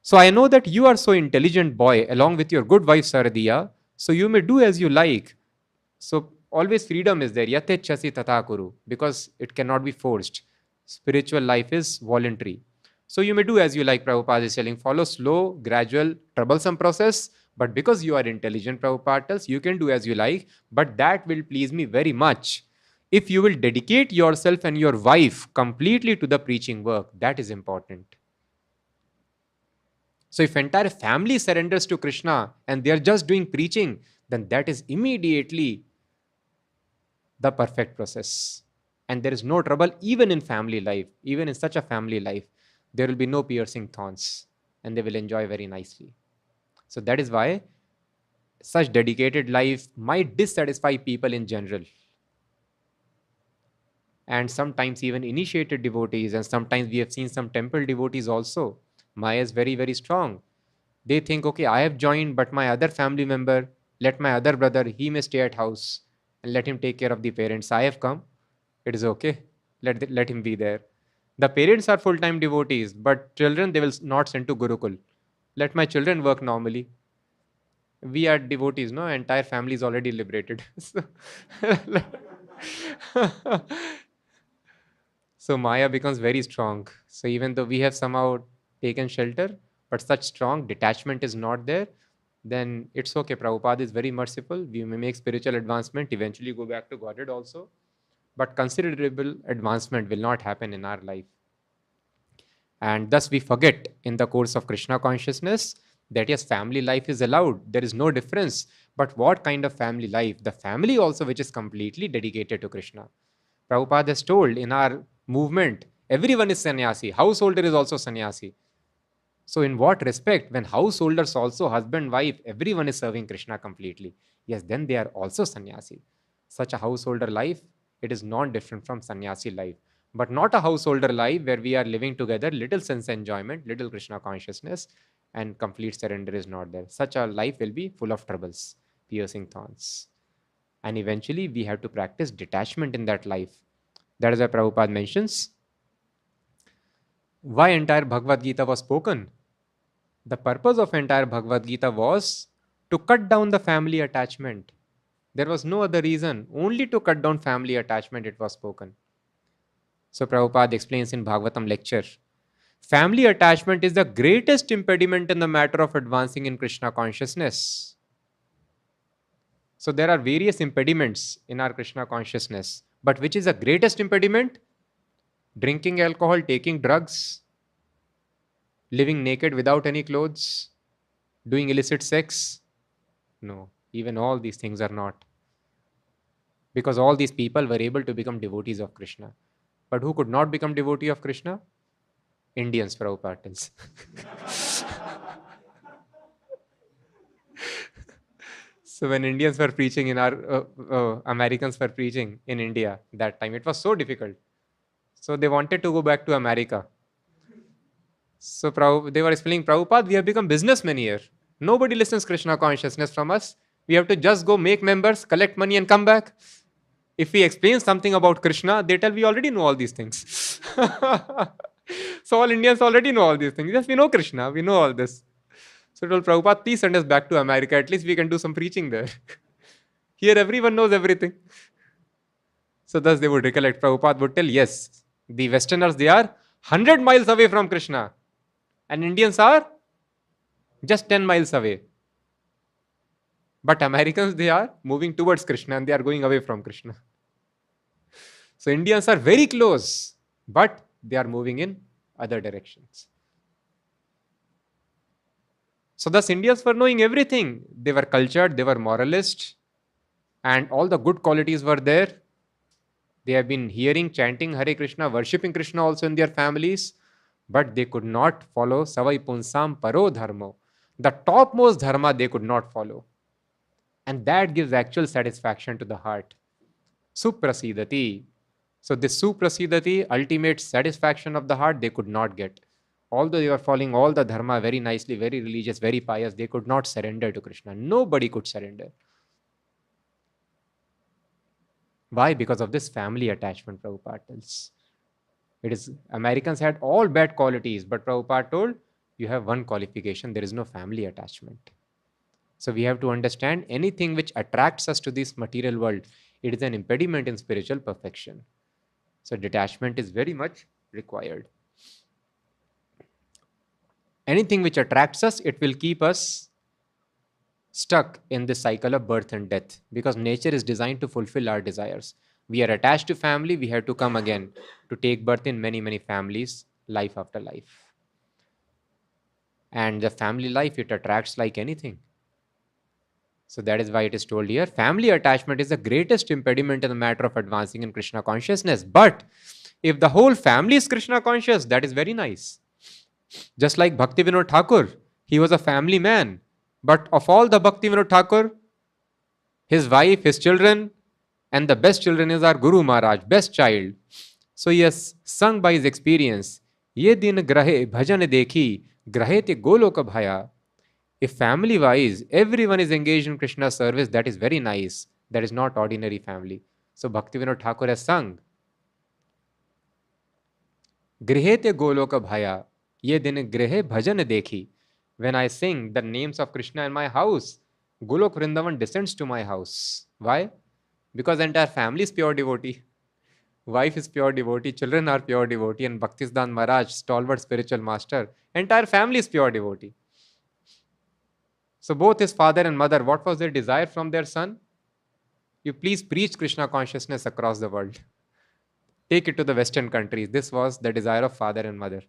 So I know that you are so intelligent boy along with your good wife Saradiya. So you may do as you like. So always freedom is there. Yatechasi tatha kuru, because it cannot be forced. Spiritual life is voluntary. So you may do as you like, Prabhupada is telling. Follow slow, gradual, troublesome process. But because you are intelligent, Prabhupada tells, you can do as you like. But that will please me very much. If you will dedicate yourself and your wife completely to the preaching work, that is important. So if entire family surrenders to Krishna and they are just doing preaching, then that is immediately the perfect process. And there is no trouble even in family life. Even in such a family life, there will be no piercing thorns and they will enjoy very nicely. So that is why such dedicated life might dissatisfy people in general. And sometimes even initiated devotees, and sometimes we have seen some temple devotees also. Maya is very, very strong. They think, okay, I have joined, but my other family member, let my other brother, he may stay at house and let him take care of the parents. I have come. It is okay. Let him be there. The parents are full-time devotees, but children, they will not send to Gurukul. Let my children work normally. We are devotees, no? Entire family is already liberated. So Maya becomes very strong. So even though we have somehow taken shelter, but such strong detachment is not there, then it's okay. Prabhupada is very merciful. We may make spiritual advancement, eventually go back to Godhead also. But considerable advancement will not happen in our life. And thus we forget in the course of Krishna consciousness that yes, family life is allowed. There is no difference. But what kind of family life? The family also which is completely dedicated to Krishna. Prabhupada has told in our movement, everyone is sannyasi. Householder is also sannyasi. So in what respect? When householders also, husband, wife, everyone is serving Krishna completely. Yes, then they are also sannyasi. Such a householder life, it is not different from sannyasi life. But not a householder life where we are living together, little sense enjoyment, little Krishna consciousness, and complete surrender is not there. Such a life will be full of troubles, piercing thorns. And eventually we have to practice detachment in that life. That is why Prabhupada mentions why entire Bhagavad Gita was spoken. The purpose of entire Bhagavad Gita was to cut down the family attachment. There was no other reason. Only to cut down family attachment it was spoken. So Prabhupada explains in Bhagavatam lecture, family attachment is the greatest impediment in the matter of advancing in Krishna consciousness. So there are various impediments in our Krishna consciousness. But which is the greatest impediment? Drinking alcohol, taking drugs, living naked without any clothes, doing illicit sex. No, even all these things are not. Because all these people were able to become devotees of Krishna. But who could not become devotee of Krishna? Indians, Prabhupada tells. So when Indians were preaching in our, Americans were preaching in India that time, it was so difficult. So they wanted to go back to America. So they were explaining, Prabhupada, we have become businessmen here. Nobody listens Krishna consciousness from us. We have to just go make members, collect money and come back. If we explain something about Krishna, they tell we already know all these things. So all Indians already know all these things. Yes, we know Krishna, we know all this. So I told Prabhupada, please send us back to America. At least we can do some preaching there. Here everyone knows everything. So thus they would recollect. Prabhupada would tell, yes, the Westerners, they are 100 miles away from Krishna. And Indians are just 10 miles away. But Americans, they are moving towards Krishna and they are going away from Krishna. So Indians are very close, but they are moving in other directions. So thus Indians were knowing everything. They were cultured, they were moralist, and all the good qualities were there. They have been hearing, chanting Hare Krishna, worshipping Krishna also in their families, but they could not follow Savai Punsam Paro Dharmo. The topmost dharma they could not follow. And that gives actual satisfaction to the heart. Suprasidati. So this suprasidati, ultimate satisfaction of the heart, they could not get. Although they were following all the dharma very nicely, very religious, very pious, they could not surrender to Krishna. Nobody could surrender. Why? Because of this family attachment, Prabhupada tells. It is, Americans had all bad qualities, but Prabhupada told, you have one qualification, there is no family attachment. So we have to understand anything which attracts us to this material world, it is an impediment in spiritual perfection. So detachment is very much required. Anything which attracts us, it will keep us stuck in this cycle of birth and death, because nature is designed to fulfill our desires. We are attached to family, we have to come again to take birth in many, many families, life after life. And the family life, it attracts like anything. So that is why it is told here, family attachment is the greatest impediment in the matter of advancing in Krishna consciousness. But if the whole family is Krishna conscious, that is very nice. Just like Bhaktivinoda Thakur, he was a family man. But of all the Bhaktivinoda Thakur, his wife, his children, and the best children is our Guru Maharaj, best child. So he has sung by his experience, Ye din grahe bhajan dekhi, grahe te goloka bhaya. If family-wise, everyone is engaged in Krishna's service, that is very nice. That is not ordinary family. So Bhaktivinoda Thakur has sung, Grihe te goloka bhaya, ye din grihe bhajan dekhi. When I sing the names of Krishna in my house, Golok Vrindavan descends to my house. Why? Because the entire family is pure devotee. Wife is pure devotee, children are pure devotee, and Bhaktisiddhanta Maharaj, stalwart spiritual master, entire family is pure devotee. So both his father and mother, what was their desire from their son? You please preach Krishna consciousness across the world. Take it to the Western countries. This was the desire of father and mother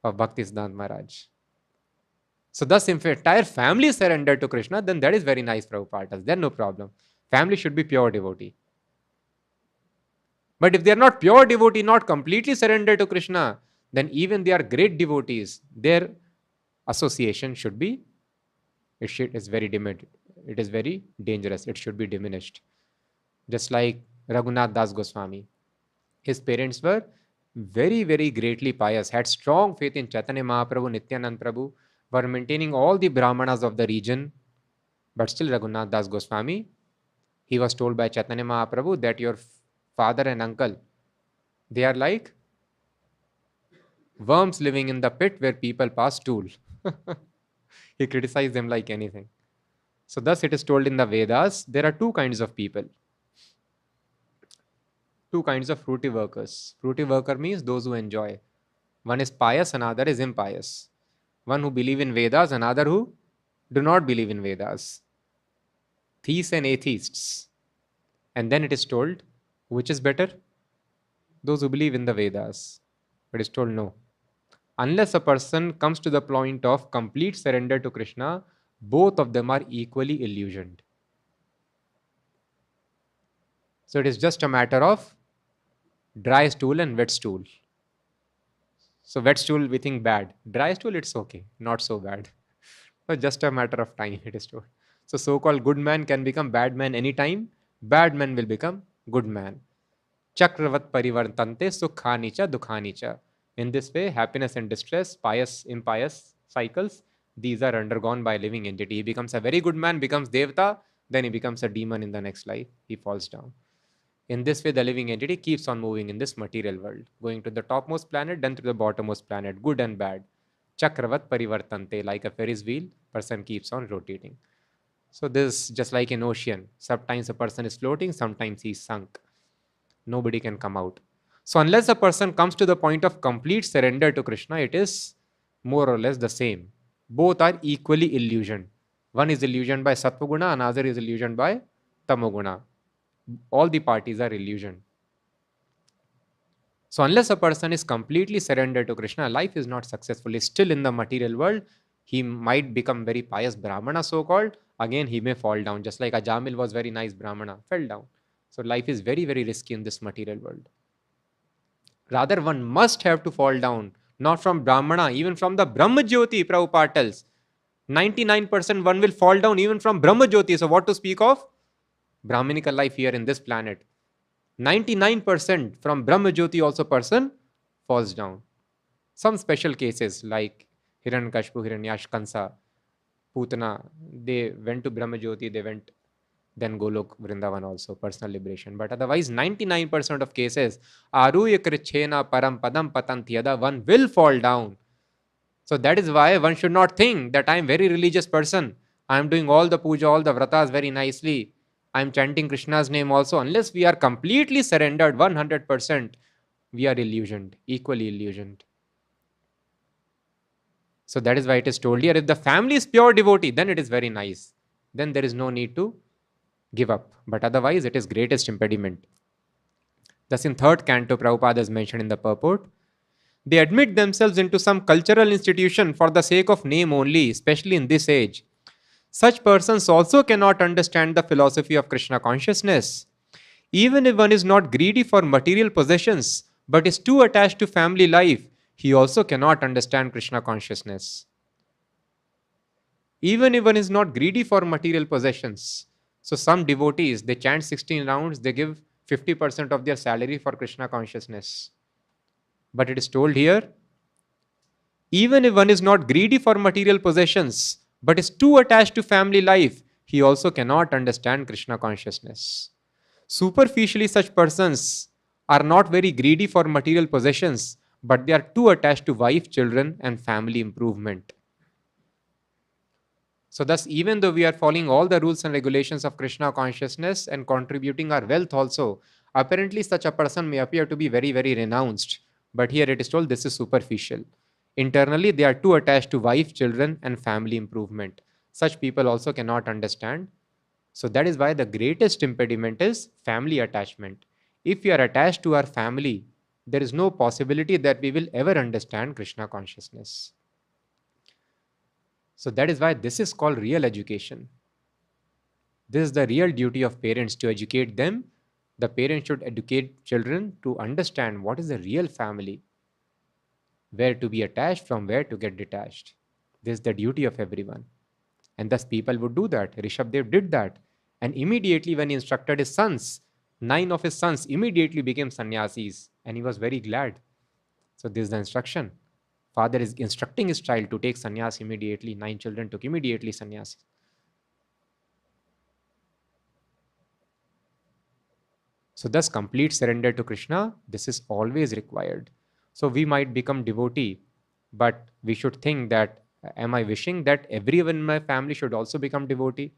of Bhaktisiddhanta Maharaj. So thus, if entire family surrendered to Krishna, then that is very nice, Prabhupada. Then no problem. Family should be pure devotee. But if they are not pure devotee, not completely surrendered to Krishna, then even they are great devotees, their association should be, it is very dangerous. It should be diminished. Just like Raghunath Das Goswami. His parents were very, very greatly pious, had strong faith in Chaitanya Mahaprabhu, Nityanand Prabhu, were maintaining all the Brahmanas of the region. But still Raghunath Das Goswami, he was told by Chaitanya Mahaprabhu that your father and uncle, they are like worms living in the pit where people pass stool. He criticized them like anything. So thus it is told in the Vedas, there are two kinds of people. Two kinds of fruity workers. Fruity worker means those who enjoy. One is pious, another is impious. One who believe in Vedas, another who do not believe in Vedas. Theists and atheists. And then it is told, which is better? Those who believe in the Vedas. It is told no. Unless a person comes to the point of complete surrender to Krishna, both of them are equally illusioned. So it is just a matter of dry stool and wet stool. So wet stool we think bad. Dry stool it's okay, not so bad. But just a matter of time, it is told. So so-called good man can become bad man anytime. Bad man will become good man. Chakravat parivartante sukhanicha dukhanicha. In this way, happiness and distress, pious, impious cycles, these are undergone by a living entity. He becomes a very good man, becomes Devta, then he becomes a demon in the next life. He falls down. In this way, the living entity keeps on moving in this material world, going to the topmost planet, then to the bottommost planet, good and bad. Chakravat parivartante, like a Ferris wheel, person keeps on rotating. So this just like an ocean. Sometimes a person is floating, sometimes he's sunk. Nobody can come out. So unless a person comes to the point of complete surrender to Krishna, it is more or less the same. Both are equally illusioned. One is illusioned by Sattva-guna, another is illusioned by Tamoguna. All the parties are illusion. So unless a person is completely surrendered to Krishna, life is not successful. He's still in the material world. He might become very pious Brahmana, so-called. Again, he may fall down. Just like Ajamil was very nice Brahmana, fell down. So life is very, very risky in this material world. Rather, one must have to fall down, not from Brahmana, even from the Brahma Jyoti, Prabhupada tells. 99% one will fall down even from Brahma Jyoti. So what to speak of? Brahminical life here in this planet. 99% from Brahma Jyoti also person falls down. Some special cases like Hiranyakashipu, Hiranyash, Kansa, Putana, they went to Brahma Jyoti, they went then Golok, Vrindavan also, personal liberation. But otherwise, 99% of cases, Aruya Krichena Param Padam Patantyada, one will fall down. So that is why one should not think that I am very religious person. I am doing all the puja, all the vratas very nicely. I am chanting Krishna's name also. Unless we are completely surrendered 100%, we are illusioned, equally illusioned. So that is why it is told here, if the family is pure devotee, then it is very nice. Then there is no need to give up. But otherwise, it is greatest impediment. Thus in third canto, Prabhupada has mentioned in the purport, they admit themselves into some cultural institution for the sake of name only, especially in this age. Such persons also cannot understand the philosophy of Krishna consciousness. Even if one is not greedy for material possessions, but is too attached to family life, he also cannot understand Krishna consciousness. Even if one is not greedy for material possessions. So some devotees, they chant 16 rounds, they give 50% of their salary for Krishna consciousness. But it is told here, even if one is not greedy for material possessions, but is too attached to family life, he also cannot understand Krishna consciousness. Superficially, such persons are not very greedy for material possessions, but they are too attached to wife, children, and family improvement. So thus, even though we are following all the rules and regulations of Krishna consciousness and contributing our wealth also, apparently such a person may appear to be very, very renounced. But here it is told this is superficial. Internally, they are too attached to wife, children, and family improvement. Such people also cannot understand. So that is why the greatest impediment is family attachment. If we are attached to our family, there is no possibility that we will ever understand Krishna consciousness. So that is why this is called real education. This is the real duty of parents, to educate them. The parents should educate children to understand what is the real family, where to be attached, from where to get detached. This is the duty of everyone. And thus people would do that. Rishabdev did that. And immediately when he instructed his sons, 9 of his sons immediately became sannyasis. And he was very glad. So this is the instruction. Father is instructing his child to take sannyas immediately. 9 children took immediately sannyas. So thus complete surrender to Krishna, this is always required. So we might become devotee, but we should think that, am I wishing that everyone in my family should also become devotee?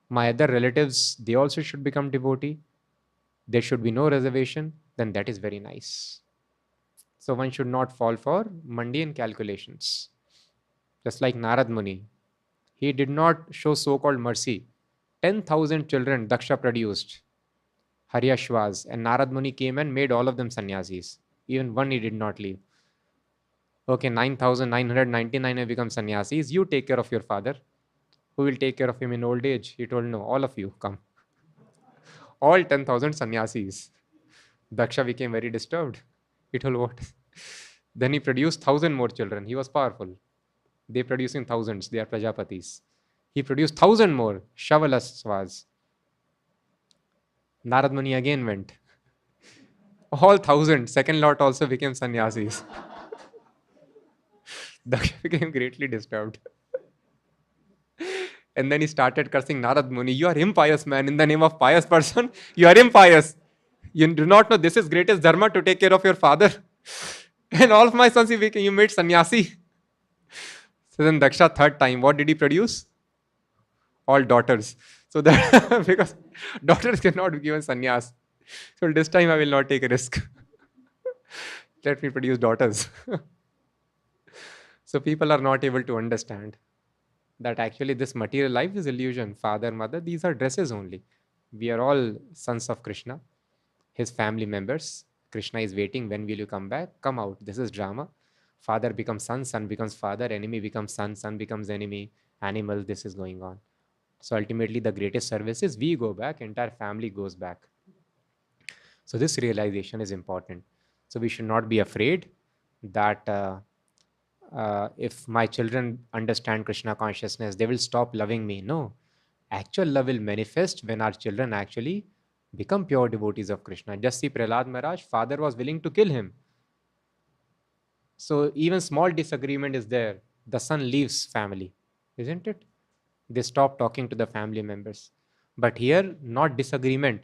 My other relatives, they also should become devotee. There should be no reservation. Then that is very nice. So one should not fall for mundane calculations. Just like Narad Muni, he did not show so-called mercy. 10,000 children Daksha produced, Haryashvas, and Narad Muni came and made all of them sannyasis. Even one he did not leave. Okay, 9,999 have become sannyasis. You take care of your father. Who will take care of him in old age? He told, no, all of you come. All 10,000 sannyasis. Daksha became very disturbed. He told, what? Then he produced 1,000 more children. He was powerful. They produce in thousands. They are Prajapatis. He produced 1,000 more Shavalasvas. Narad Muni again went. All 1,000. Second lot also became sannyasis. Daksha became greatly disturbed. And then he started cursing Narad Muni. You are impious, man. In the name of pious person, you are impious. You do not know this is greatest dharma to take care of your father. And all of my sons, you made sannyasi. So then Daksha, third time, what did he produce? All daughters. So that because daughters cannot be given sannyas. So this time I will not take a risk. Let me produce daughters. So people are not able to understand that actually this material life is illusion. Father, mother, these are dresses only. We are all sons of Krishna, his family members. Krishna is waiting. When will you come back? Come out. This is drama. Father becomes son, son becomes father, enemy becomes son, son becomes enemy, animal, this is going on. So ultimately the greatest service is we go back, entire family goes back. So this realization is important. So we should not be afraid that if my children understand Krishna consciousness, they will stop loving me. No, actual love will manifest when our children actually become pure devotees of Krishna. Just see Prahlāda Mahārāja, father was willing to kill him. So even small disagreement is there. The son leaves family, isn't it? They stop talking to the family members. But here, not disagreement.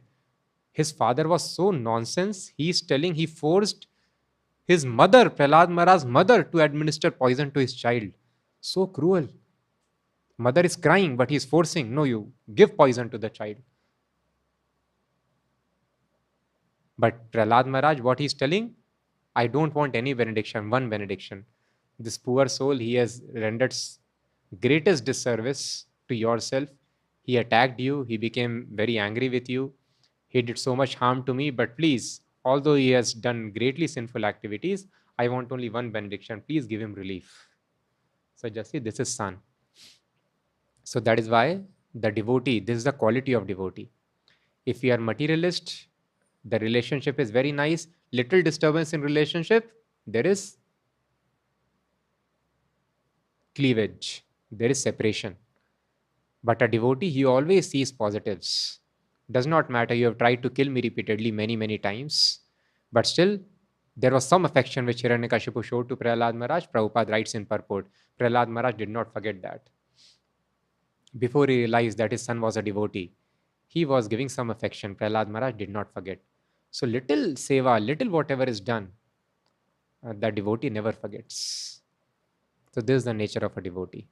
His father was so nonsense. He's telling he forced his mother, Prahlāda Mahārāja's mother, to administer poison to his child. So cruel. Mother is crying, but he's forcing. No, you give poison to the child. But Prahlāda Mahārāja, what he's telling, I don't want any benediction, one benediction. This poor soul, he has rendered greatest disservice to yourself. He attacked you. He became very angry with you. He did so much harm to me. But please, although he has done greatly sinful activities, I want only one benediction. Please give him relief. So just see, this is son. So that is why the devotee, this is the quality of devotee. If you are materialist, the relationship is very nice. Little disturbance in relationship, there is cleavage. There is separation. But a devotee, he always sees positives. Does not matter, you have tried to kill me repeatedly many, many times. But still, there was some affection which Hiranyakashipu showed to Prahlāda Mahārāja. Prabhupada writes in purport, Prahlāda Mahārāja did not forget that. Before he realized that his son was a devotee, he was giving some affection. Prahlāda Mahārāja did not forget. So little seva, little whatever is done, the devotee never forgets. So this is the nature of a devotee.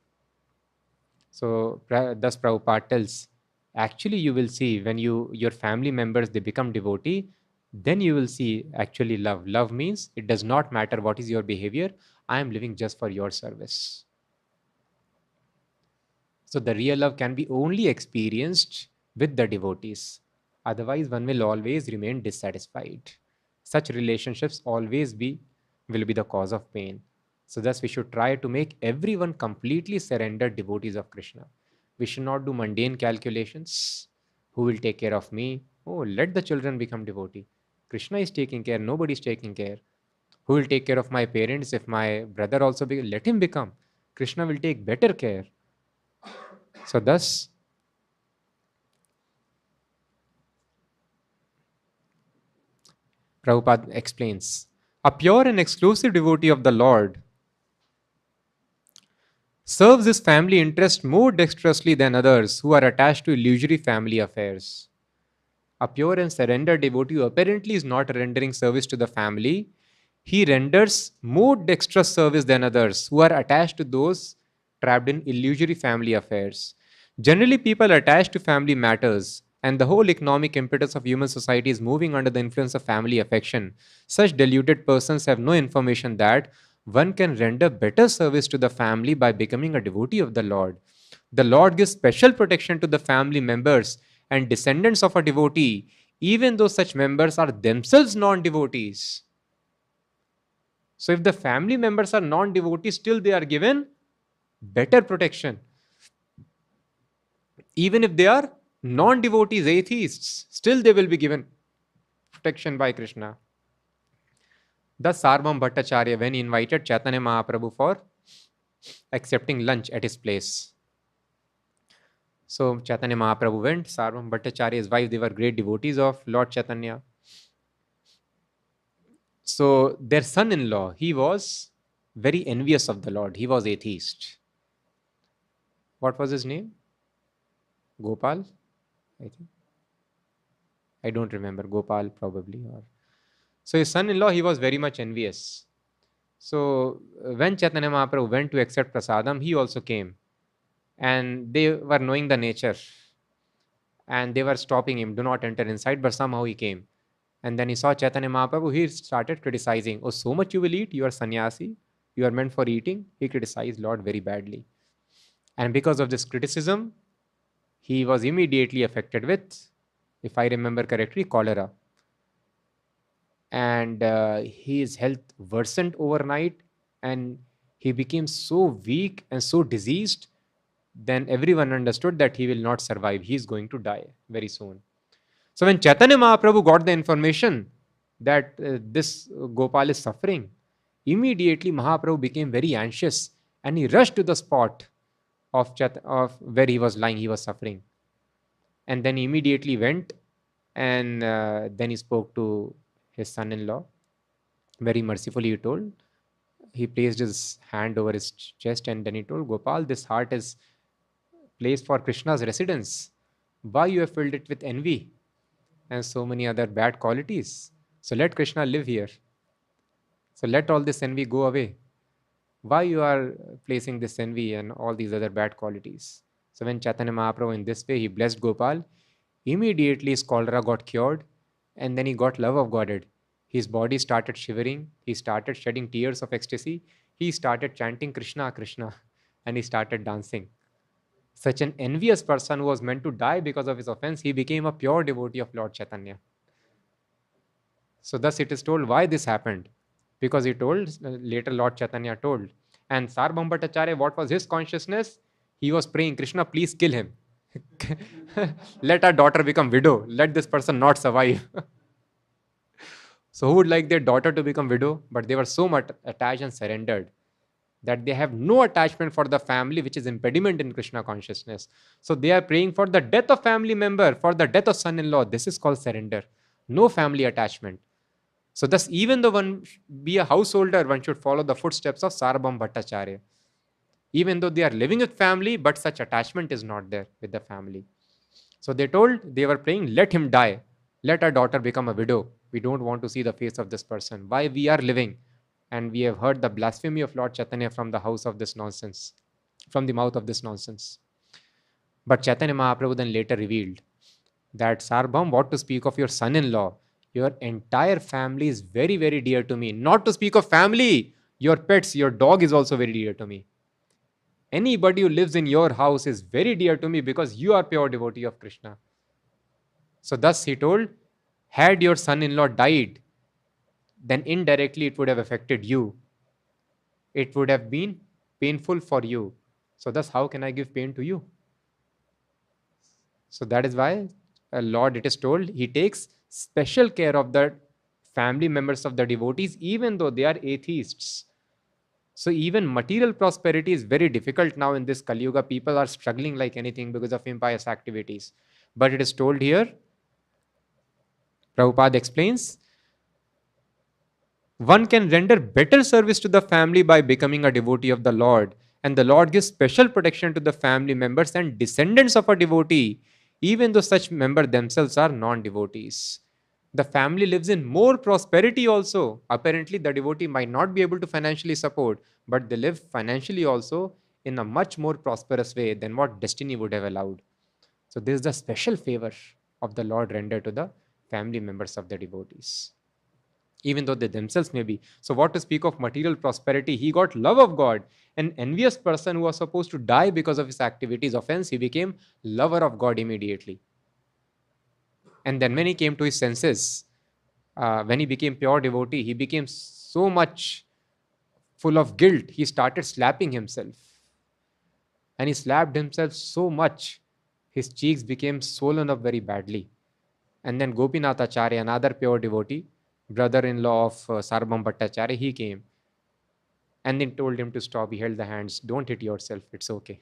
So thus Prabhupada tells, actually you will see when your family members, they become devotee, then you will see actually love. Love means it does not matter what is your behavior. I am living just for your service. So the real love can be only experienced with the devotees. Otherwise, one will always remain dissatisfied. Such relationships will be the cause of pain. So thus we should try to make everyone completely surrendered devotees of Krishna. We should not do mundane calculations. Who will take care of me? Oh, let the children become devotee. Krishna is taking care, nobody is taking care. Who will take care of my parents? If my brother also let him become. Krishna will take better care. So thus, Prabhupada explains, a pure and exclusive devotee of the Lord serves his family interest more dexterously than others who are attached to illusory family affairs. A pure and surrendered devotee who apparently is not rendering service to the family, he renders more dexterous service than others who are attached to those trapped in illusory family affairs. Generally, people attached to family matters and the whole economic impetus of human society is moving under the influence of family affection. Such deluded persons have no information that one can render better service to the family by becoming a devotee of the Lord. The Lord gives special protection to the family members and descendants of a devotee, even though such members are themselves non-devotees. So if the family members are non-devotees, still they are given better protection. Even if they are non-devotees, atheists, still they will be given protection by Krishna. Thus Sarvam Bhattacharya, when he invited Chaitanya Mahaprabhu for accepting lunch at his place. So Chaitanya Mahaprabhu went. Sarvam Bhattacharya's wife, they were great devotees of Lord Chaitanya. So their son-in-law, he was very envious of the Lord. He was atheist. What was his name? Gopal, I think. I don't remember. Gopal probably. Or so his son-in-law, he was very much envious. So when Chaitanya Mahaprabhu went to accept prasadam, he also came, and they were knowing the nature, and they were stopping him, do not enter inside. But somehow he came, and then he saw Chaitanya Mahaprabhu. He started criticizing. Oh, so much you will eat? You are sannyasi. You are meant for eating. He criticized Lord very badly, and because of this criticism, he was immediately affected with, if I remember correctly, cholera. And his health worsened overnight, and he became so weak and so diseased. Then everyone understood that he will not survive. He is going to die very soon. So when Chaitanya Mahaprabhu got the information that this Gopal is suffering, immediately Mahaprabhu became very anxious, and he rushed to the spot of where he was lying. He was suffering, and then he immediately went, and then he spoke to his son-in-law. Very mercifully, he told. He placed his hand over his chest, and then he told, Gopal, this heart is place for Krishna's residence. Why you have filled it with envy and so many other bad qualities? So let Krishna live here. So let all this envy go away. Why you are placing this envy and all these other bad qualities? So when Chaitanya Mahaprabhu in this way, he blessed Gopal, immediately his cholera got cured, and then he got love of Godhead. His body started shivering. He started shedding tears of ecstasy. He started chanting Krishna, Krishna, and he started dancing. Such an envious person who was meant to die because of his offense, he became a pure devotee of Lord Chaitanya. So thus it is told why this happened. Because he told, later Lord Chaitanya told. And Sarvam Bhattacharya, what was his consciousness? He was praying, Krishna, please kill him. Let our daughter become widow. Let this person not survive. So who would like their daughter to become widow? But they were so much attached and surrendered that they have no attachment for the family, which is impediment in Krishna consciousness. So they are praying for the death of family member, for the death of son-in-law. This is called surrender. No family attachment. So thus, even though one be a householder, one should follow the footsteps of Sarvam Bhattacharya. Even though they are living with family, but such attachment is not there with the family. So they were praying, let him die. Let our daughter become a widow. We don't want to see the face of this person. Why we are living? And we have heard the blasphemy of Lord Chaitanya from the house of this nonsense, from the mouth of this nonsense. But Chaitanya Mahaprabhu then later revealed that, Sarbham, what to speak of your son-in-law? Your entire family is very, very dear to me. Not to speak of family, your pets, your dog is also very dear to me. Anybody who lives in your house is very dear to me because you are pure devotee of Krishna. So thus he told, had your son-in-law died, then indirectly it would have affected you. It would have been painful for you. So thus, how can I give pain to you? So that is why Lord, it is told, he takes special care of the family members of the devotees, even though they are atheists. So even material prosperity is very difficult now in this Kali Yuga. People are struggling like anything because of impious activities. But it is told here, Prabhupada explains, one can render better service to the family by becoming a devotee of the Lord. And the Lord gives special protection to the family members and descendants of a devotee, even though such members themselves are non-devotees. The family lives in more prosperity also. Apparently, the devotee might not be able to financially support, but they live financially also in a much more prosperous way than what destiny would have allowed. So this is the special favor of the Lord rendered to the family members of the devotees, even though they themselves may be. So what to speak of material prosperity? He got love of God. An envious person who was supposed to die because of his activities, offense, he became lover of God immediately. And then when he came to his senses, when he became pure devotee, he became so much full of guilt, he started slapping himself. And he slapped himself so much, his cheeks became swollen up very badly. And then Gopinath Acharya, another pure devotee, brother-in-law of Sarvam Bhattacharya, he came. and then told him to stop. He held the hands. Don't hit yourself. It's okay.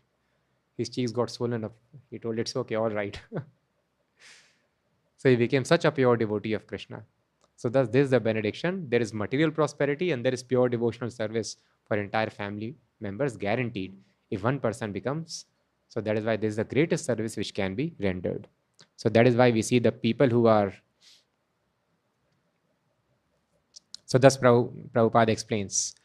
His cheeks got swollen up. He told, it's okay, all right. So he became such a pure devotee of Krishna. So thus this is the benediction. There is material prosperity and there is pure devotional service for entire family members guaranteed if one person becomes. So that is why this is the greatest service which can be rendered. So that is why we see the people who are. So thus Prabhupada explains.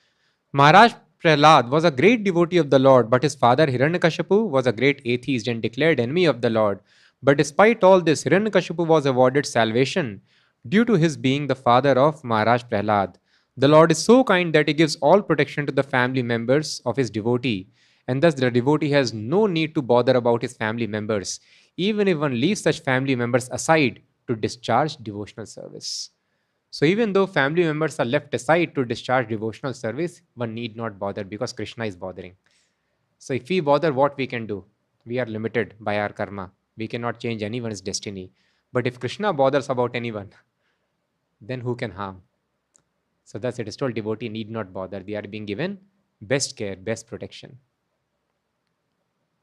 Maharaj Prahlāda was a great devotee of the Lord, but his father Hiranyakashipu was a great atheist and declared enemy of the Lord. But despite all this, Hiranyakashipu was awarded salvation due to his being the father of Maharaj Prahlāda. The Lord is so kind that he gives all protection to the family members of his devotee, and thus the devotee has no need to bother about his family members, even if one leaves such family members aside to discharge devotional service. So even though family members are left aside to discharge devotional service, one need not bother because Krishna is bothering. So if we bother, what we can do? We are limited by our karma. We cannot change anyone's destiny. But if Krishna bothers about anyone, then who can harm? So thus it is told devotee need not bother. They are being given best care, best protection.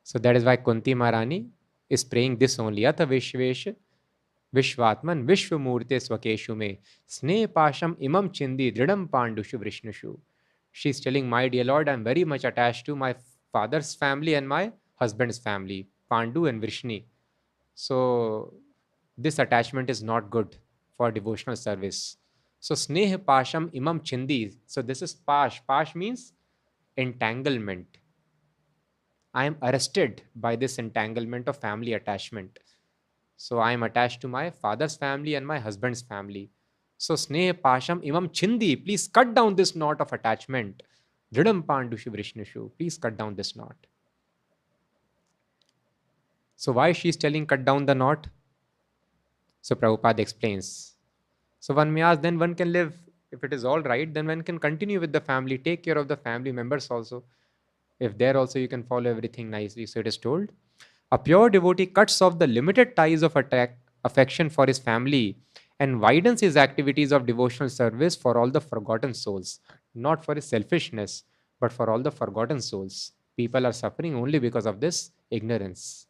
So that is why Kunti Maharani is praying this only. Atha Vishvesh Vishvatman Vishwamurte Swakeshu me Sne Pasham Imam Chindi Dridam Pandushu Vrishnushu. She is telling, my dear Lord, I am very much attached to my father's family and my husband's family, Pandu and Vrishni. So this attachment is not good for devotional service. So Sneh Pasham Imam Chindi. So this is Pash. Pash means entanglement. I am arrested by this entanglement of family attachment. So I am attached to my father's family and my husband's family. So Sneh Pasham Imam Chindi, please cut down this knot of attachment. Dridam Pandushu Vrishnushu, please cut down this knot. So why she is telling cut down the knot? So Prabhupada explains. So one may ask, then one can live, if it is all right, then one can continue with the family, take care of the family members also. If there also you can follow everything nicely. So it is told, a pure devotee cuts off the limited ties of affection for his family and widens his activities of devotional service for all the forgotten souls, not for his selfishness, but for all the forgotten souls. People are suffering only because of this ignorance.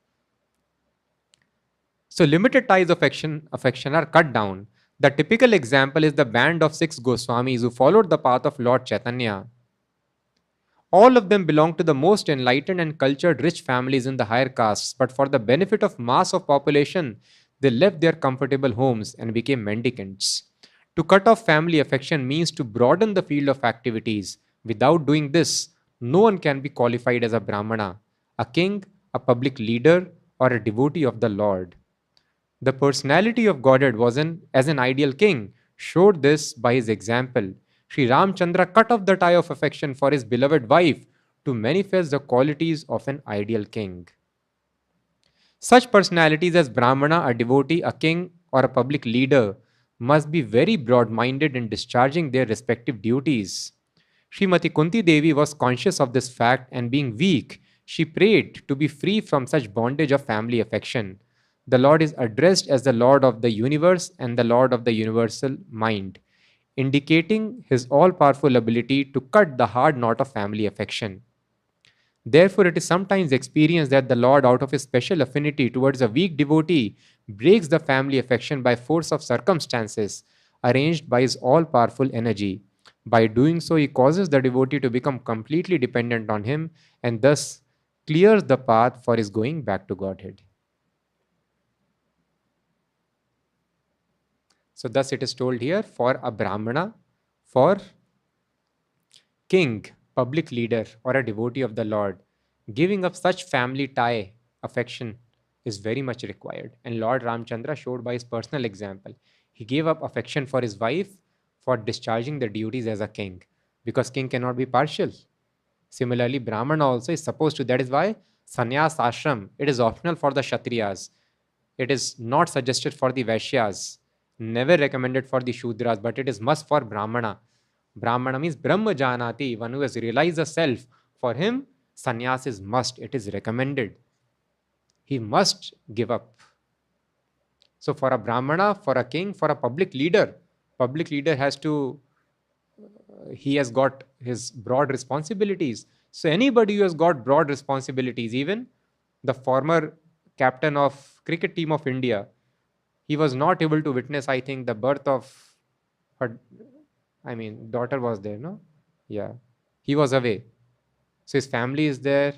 So limited ties of affection are cut down. The typical example is the band of 6 Goswamis who followed the path of Lord Chaitanya. All of them belong to the most enlightened and cultured rich families in the higher castes, but for the benefit of mass of population, they left their comfortable homes and became mendicants. To cut off family affection means to broaden the field of activities. Without doing this, no one can be qualified as a Brahmana, a king, a public leader, or a devotee of the Lord. The personality of Godhead as an ideal king showed this by his example. Sri Ramchandra cut off the tie of affection for his beloved wife to manifest the qualities of an ideal king. Such personalities as Brahmana, a devotee, a king, or a public leader must be very broad-minded in discharging their respective duties. Srimati Kunti Devi was conscious of this fact and being weak, she prayed to be free from such bondage of family affection. The Lord is addressed as the Lord of the universe and the Lord of the universal mind, indicating his all-powerful ability to cut the hard knot of family affection. Therefore, it is sometimes experienced that the Lord, out of his special affinity towards a weak devotee, breaks the family affection by force of circumstances arranged by his all-powerful energy. By doing so, he causes the devotee to become completely dependent on him and thus clears the path for his going back to Godhead. So thus it is told here, for a Brahmana, for king, public leader, or a devotee of the Lord, giving up such family tie affection is very much required. And Lord Ramchandra showed by his personal example. He gave up affection for his wife for discharging the duties as a king, because king cannot be partial. Similarly, Brahmana also is supposed to. That is why sannyas ashram, it is optional for the Kshatriyas. It is not suggested for the Vaishyas, never recommended for the Shudras, but it is must for Brahmana. Brahmana means Brahma Janati, one who has realized the self. For him, sannyas is must, it is recommended. He must give up. So for a Brahmana, for a king, for a public leader has to he has got his broad responsibilities. So anybody who has got broad responsibilities, even the former captain of cricket team of India, he was not able to witness, I think, the birth of her, I mean, daughter was there, no? Yeah. He was away. So his family is there.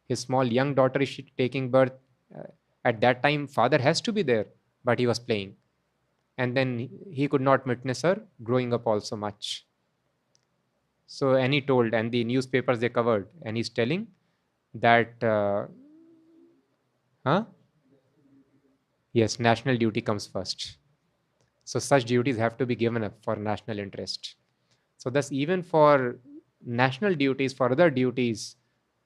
His small young daughter is taking birth. Uh, at that time, father has to be there, but he was playing. And then he could not witness her growing up also much. So, and he told, and the newspapers they covered, and he's telling that, huh? Yes, national duty comes first. So, such duties have to be given up for national interest. So, thus, even for national duties, for other duties,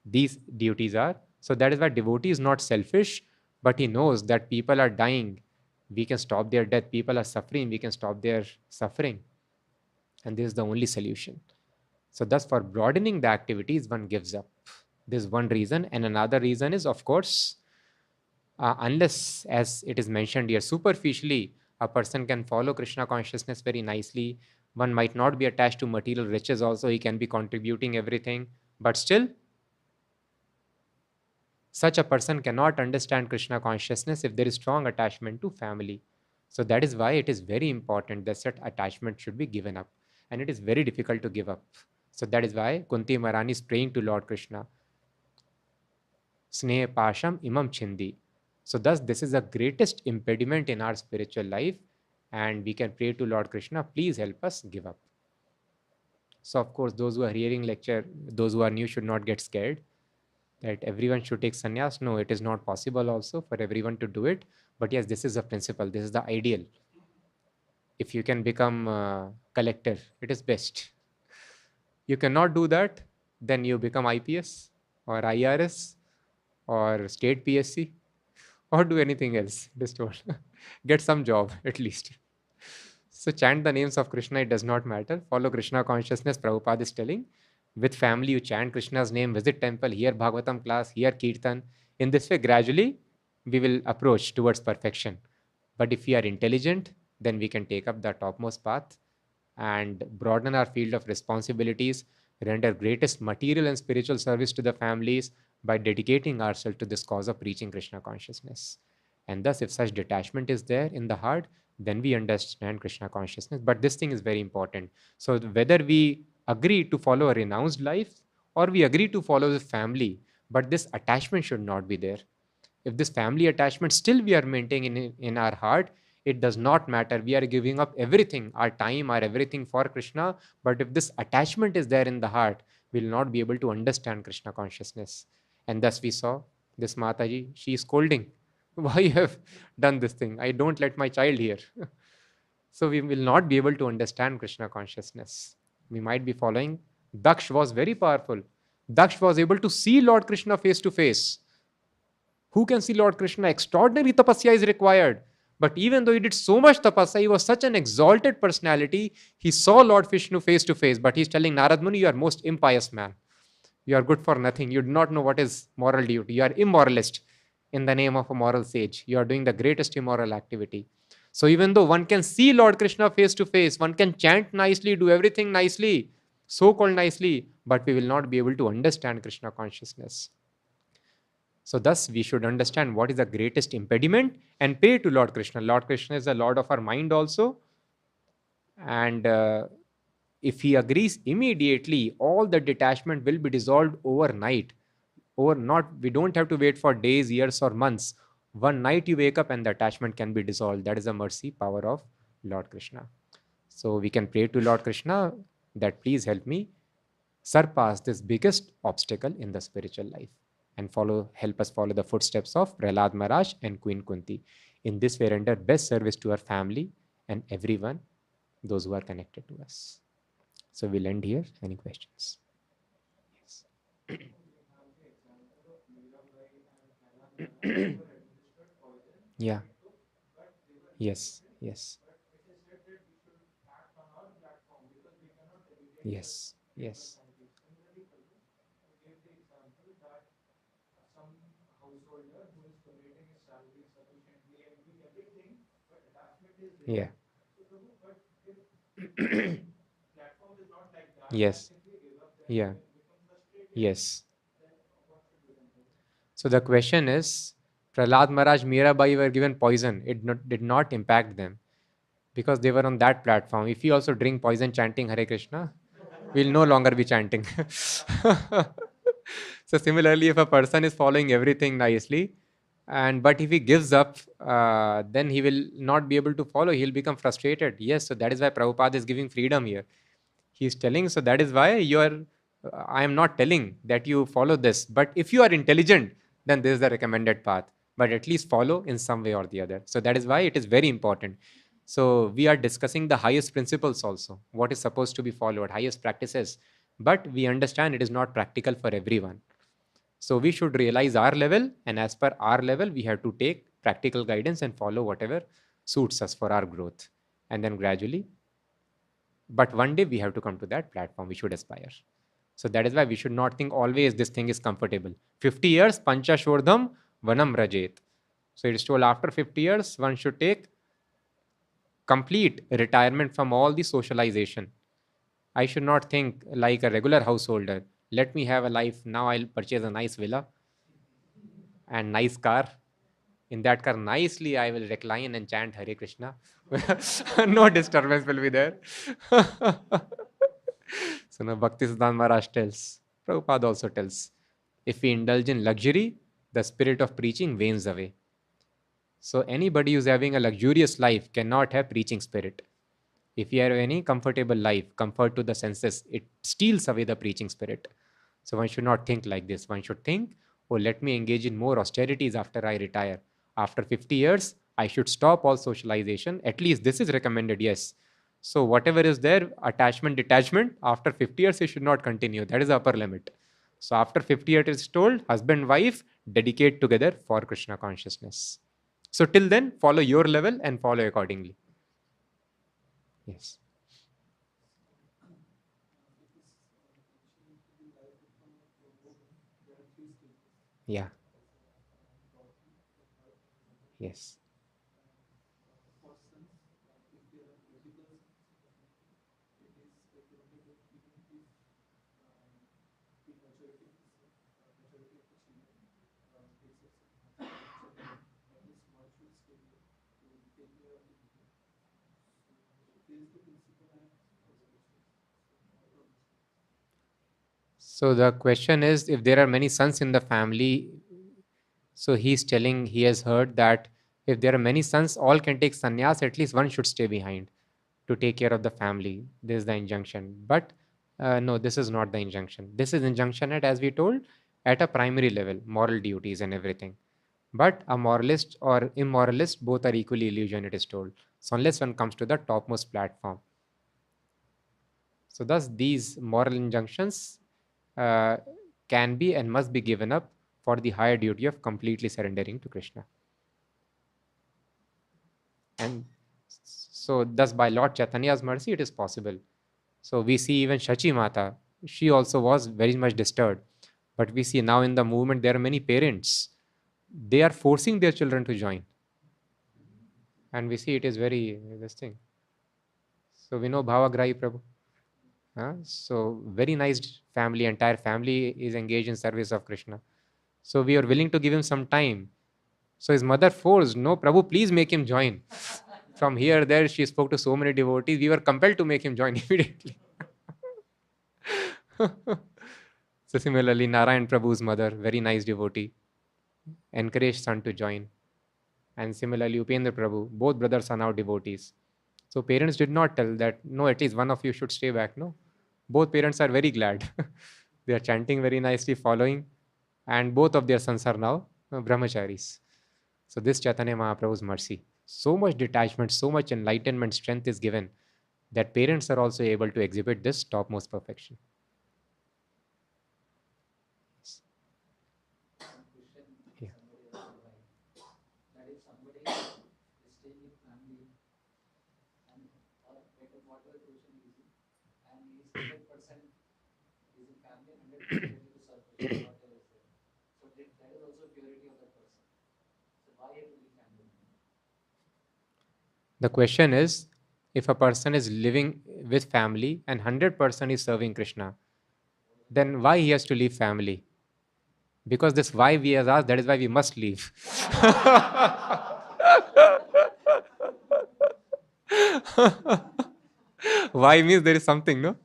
these duties are. So, that is why devotee is not selfish, but he knows that people are dying. We can stop their death. People are suffering. We can stop their suffering. And this is the only solution. So, thus, for broadening the activities, one gives up. This is one reason. And another reason is, of course, unless, as it is mentioned here, superficially, a person can follow Krishna consciousness very nicely. One might not be attached to material riches, also, he can be contributing everything. But still, such a person cannot understand Krishna consciousness if there is strong attachment to family. So, that is why it is very important that such attachment should be given up. And it is very difficult to give up. So, that is why Kunti Maharani is praying to Lord Krishna. Sneha Pasham Imam Chindi. So, thus, this is the greatest impediment in our spiritual life, and we can pray to Lord Krishna, please help us give up. So, of course, those who are hearing lecture, those who are new should not get scared that everyone should take sannyas. No, it is not possible also for everyone to do it. But yes, this is the principle, this is the ideal. If you can become a collector, it is best. You cannot do that, then you become IPS or IRS or state PSC or do anything else. Just don't get some job at least. So chant the names of Krishna, it does not matter. Follow Krishna consciousness, Prabhupada is telling. With family, you chant Krishna's name, visit temple, hear Bhagavatam class, hear Kirtan. In this way, gradually, we will approach towards perfection. But if we are intelligent, then we can take up the topmost path and broaden our field of responsibilities, render greatest material and spiritual service to the families by dedicating ourselves to this cause of reaching Krishna consciousness. And thus, if such detachment is there in the heart, then we understand Krishna consciousness. But this thing is very important. So, whether we agree to follow a renounced life or we agree to follow the family, but this attachment should not be there. If this family attachment still we are maintaining in our heart, it does not matter. We are giving up everything, our time, our everything for Krishna. But if this attachment is there in the heart, we will not be able to understand Krishna consciousness. And thus we saw this Mataji, she is scolding. Why you have done this thing? I don't let my child here. So we will not be able to understand Krishna consciousness. We might be following. Daksh was very powerful. Daksh was able to see Lord Krishna face to face. Who can see Lord Krishna? Extraordinary tapasya is required. But even though he did so much tapasya, he was such an exalted personality, he saw Lord Vishnu face to face. But he's telling Narad Muni, you are most impious man. You are good for nothing. You do not know what is moral duty. You are immoralist in the name of a moral sage. You are doing the greatest immoral activity. So even though one can see Lord Krishna face to face, one can chant nicely, do everything nicely, so called nicely, but we will not be able to understand Krishna consciousness. So, thus, we should understand what is the greatest impediment and pray to Lord Krishna. Lord Krishna is the Lord of our mind also. And if he agrees immediately, all the detachment will be dissolved overnight. Or not, we don't have to wait for days, years, or months. One night you wake up and the attachment can be dissolved. That is the mercy power of Lord Krishna. So, we can pray to Lord Krishna that please help me surpass this biggest obstacle in the spiritual life and help us follow the footsteps of Prahlāda Mahārāja and Queen Kunti. In this way, render best service to our family and everyone, those who are connected to us. So we'll end here. Any questions? Yes. Yeah. Yes. Yes. Yes. Yes. Yeah. Yes. Yeah. Yes. So the question is, Prahlāda Mahārāja, Mirabai were given poison. It did not impact them because they were on that platform. If we also drink poison chanting Hare Krishna, we'll no longer be chanting. So similarly, if a person is following everything nicely, and but if he gives up, then he will not be able to follow. He'll become frustrated. Yes, so that is why Prabhupada is giving freedom here. He's telling, so that is why you are. I am not telling that you follow this, but if you are intelligent, then this is the recommended path. But at least follow in some way or the other. So that is why it is very important. So we are discussing the highest principles also, what is supposed to be followed, highest practices. But we understand it is not practical for everyone. So we should realize our level, and as per our level, we have to take practical guidance and follow whatever suits us for our growth. And then gradually, but one day we have to come to that platform, we should aspire. So that is why we should not think always this thing is comfortable. 50 years, pancha shodham vanam rajet. So it is told after 50 years, one should take complete retirement from all the socialization. I should not think like a regular householder. Let me have a life. Now I'll purchase a nice villa and nice car. In that car, nicely I will recline and chant Hare Krishna. No disturbance will be there. So now Bhakti Siddhanta Maharaj tells, Prabhupada also tells, if we indulge in luxury, the spirit of preaching wanes away. So anybody who's having a luxurious life cannot have preaching spirit. If you have any comfortable life, comfort to the senses, it steals away the preaching spirit. So one should not think like this. One should think, oh, let me engage in more austerities after I retire. After 50 years, I should stop all socialization. At least this is recommended, yes. So whatever is there, attachment, detachment, after 50 years, you should not continue. That is the upper limit. So after 50 years, it is told, husband, wife, dedicate together for Krishna consciousness. So till then, follow your level and follow accordingly. Yes. Yeah. Yes. So the question is, if there are many sons in the family, so he's telling he has heard that if there are many sons, all can take sannyas, at least one should stay behind to take care of the family. This is the injunction. But no, this is not the injunction. This is injunction at, as we told, at a primary level, moral duties and everything. But a moralist or immoralist, both are equally illusion, it is told. So unless one comes to the topmost platform. So thus these moral injunctions uh, can be and must be given up for the higher duty of completely surrendering to Krishna. And so thus by Lord Chaitanya's mercy it is possible. So we see even Shachi Mata, she also was very much disturbed. But we see now in the movement there are many parents. They are forcing their children to join. And we see it is very this thing. So we know Bhavagrahi Prabhu. So very nice family, entire family is engaged in service of Krishna. So we are willing to give him some time. So his mother forced, no, Prabhu, please make him join. From here, there, she spoke to so many devotees. We were compelled to make him join immediately. So similarly, Narayan Prabhu's mother, very nice devotee, encouraged son to join. And similarly, Upendra Prabhu, both brothers are now devotees. So parents did not tell that, no, at least one of you should stay back. No, both parents are very glad. They are chanting very nicely, following, and both of their sons are now brahmacharis. So this Chaitanya Mahaprabhu's mercy, so much detachment, so much enlightenment, strength is given that parents are also able to exhibit this topmost perfection. Yeah. The question is, If a person is living with family and 100% is serving Krishna, then why he has to leave family? Because this why we has asked, that is why we must leave. Why means there is something, no?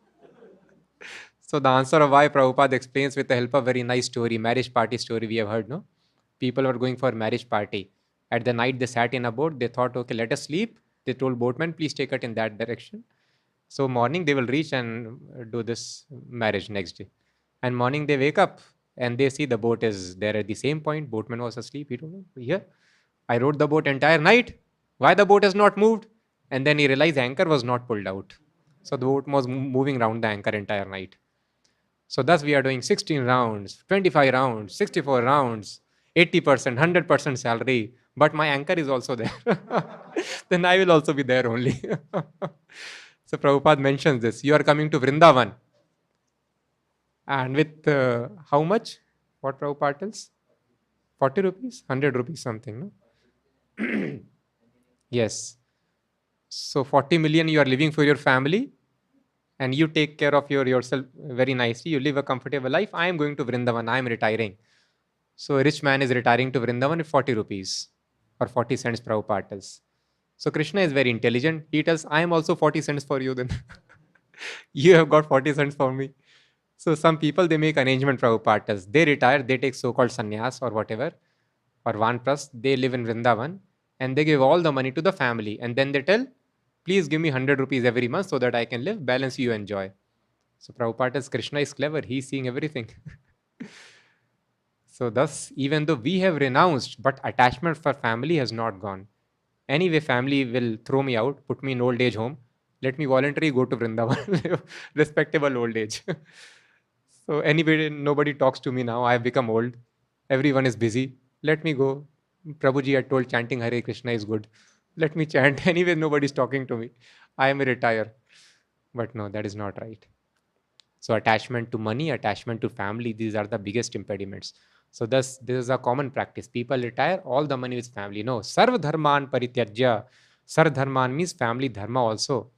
So the answer of why Prabhupada explains with the help of a very nice story, marriage party story we have heard, no? People were going for a marriage party. At the night they sat in a boat, they thought, okay, let us sleep. They told boatman, please take it in that direction. So morning they will reach and do this marriage next day. And morning they wake up and they see the boat is there at the same point. Boatman was asleep. He told, here, I rode the boat entire night. Why the boat has not moved? And then he realized the anchor was not pulled out. So the boat was moving around the anchor entire night. So thus we are doing 16 rounds, 25 rounds, 64 rounds, 80%, 100% salary. But my anchor is also there. Then I will also be there only. So Prabhupada mentions this. You are coming to Vrindavan. And with how much? What Prabhupada tells? 40 rupees? 100 rupees something, no? Yes. So 40 million you are living for your family and you take care of yourself very nicely. You live a comfortable life. I am going to Vrindavan. I am retiring. So a rich man is retiring to Vrindavan with 40 rupees or 40 cents Prabhupada tells. So Krishna is very intelligent. He tells, I am also 40 cents for you then. You have got 40 cents for me. So some people, they make arrangement, Prabhupada tells. They retire, they take so-called sannyas or whatever, or vanpras. They live in Vrindavan and they give all the money to the family. And then they tell, please give me 100 rupees every month so that I can live, balance you enjoy. So Prabhupada tells, Krishna is clever. He's seeing everything. So thus, even though we have renounced, but attachment for family has not gone. Anyway, family will throw me out, put me in old age home. Let me voluntarily go to Vrindavan, live respectable old age. So anybody, nobody talks to me now. I have become old. Everyone is busy. Let me go. Prabhuji had told chanting Hare Krishna is good. Let me chant. Anyway, nobody's talking to me. I am a retire. But no, that is not right. So attachment to money, attachment to family, these are the biggest impediments. So thus, this is a common practice. People retire, all the money is family. No, sarv dharman parityajya. Sarv dharman means family dharma also.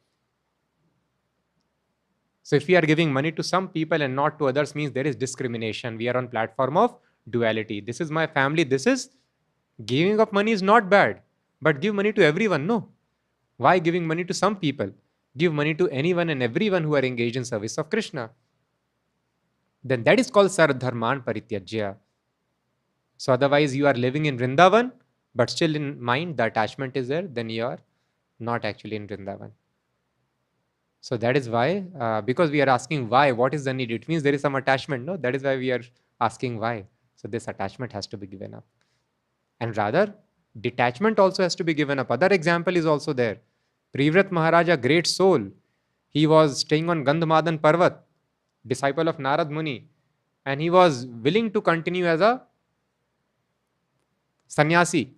So if we are giving money to some people and not to others means there is discrimination. We are on platform of duality. This is my family. This is giving of money is not bad, but give money to everyone. No. Why giving money to some people? Give money to anyone and everyone who are engaged in service of Krishna. Then that is called Sardharman Parityajya. So otherwise you are living in Vrindavan, but still in mind the attachment is there, then you are not actually in Vrindavan. So that is why, because we are asking why, what is the need? It means there is some attachment, no? That is why we are asking why. So this attachment has to be given up. And rather, detachment also has to be given up. Other example is also there. Prahlāda Mahārāja, great soul. He was staying on Gandhamadan Parvat, disciple of Narad Muni. And he was willing to continue as a sannyasi,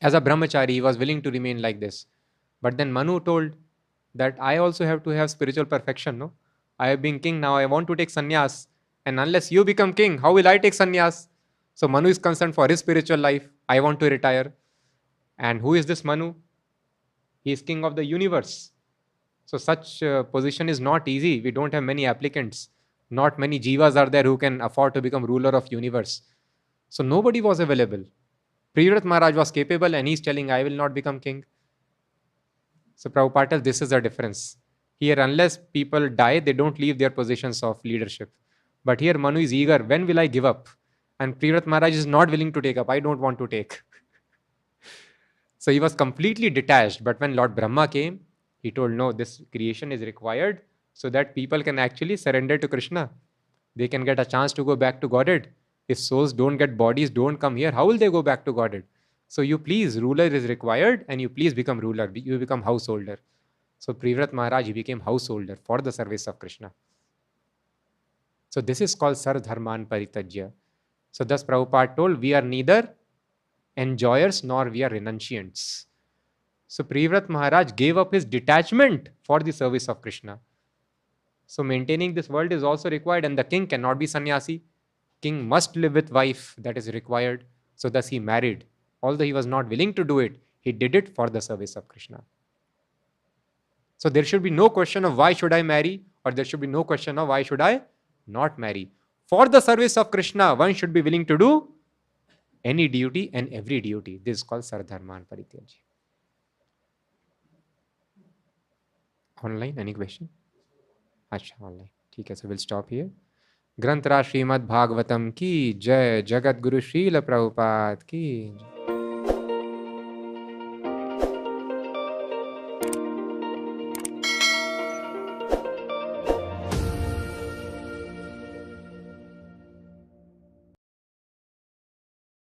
as a brahmachari. He was willing to remain like this. But then Manu told that I also have to have spiritual perfection. No, I have been king, now I want to take sannyas. And unless you become king, how will I take sannyas? So Manu is concerned for his spiritual life. I want to retire. And who is this Manu? He is king of the universe. So such position is not easy. We don't have many applicants. Not many jivas are there who can afford to become ruler of universe. So nobody was available. Prahlāda Mahārāja was capable and he's telling, I will not become king. So Prabhupada tells this is the difference. Here, unless people die, they don't leave their positions of leadership. But here, Manu is eager. When will I give up? And Prahlāda Mahārāja is not willing to take up. I don't want to take. So he was completely detached. But when Lord Brahma came, he told, no, this creation is required so that people can actually surrender to Krishna. They can get a chance to go back to Godhead. If souls don't get bodies, don't come here, how will they go back to Godhead? So you please, ruler is required and you please become ruler. You become householder. So Prahlāda Mahārāja, he became householder for the service of Krishna. So this is called Sardharman Paritajya. So thus Prabhupada told, we are neither enjoyers nor we are renunciants. So Prahlāda Mahārāja gave up his detachment for the service of Krishna. So maintaining this world is also required, and the king cannot be sannyasi. King must live with wife, that is required. So thus he married. Although he was not willing to do it, he did it for the service of Krishna. So there should be no question of why should I marry, or there should be no question of why should I not marry. For the service of Krishna, one should be willing to do any duty and every duty. This is called Sardharman Parityaji. Online, any question? Acha, online. ठीक है, so we'll stop here. ग्रंथराज Shrimad Bhagavatam की जय, जगत गुरु श्रील प्रभुपाद की जय.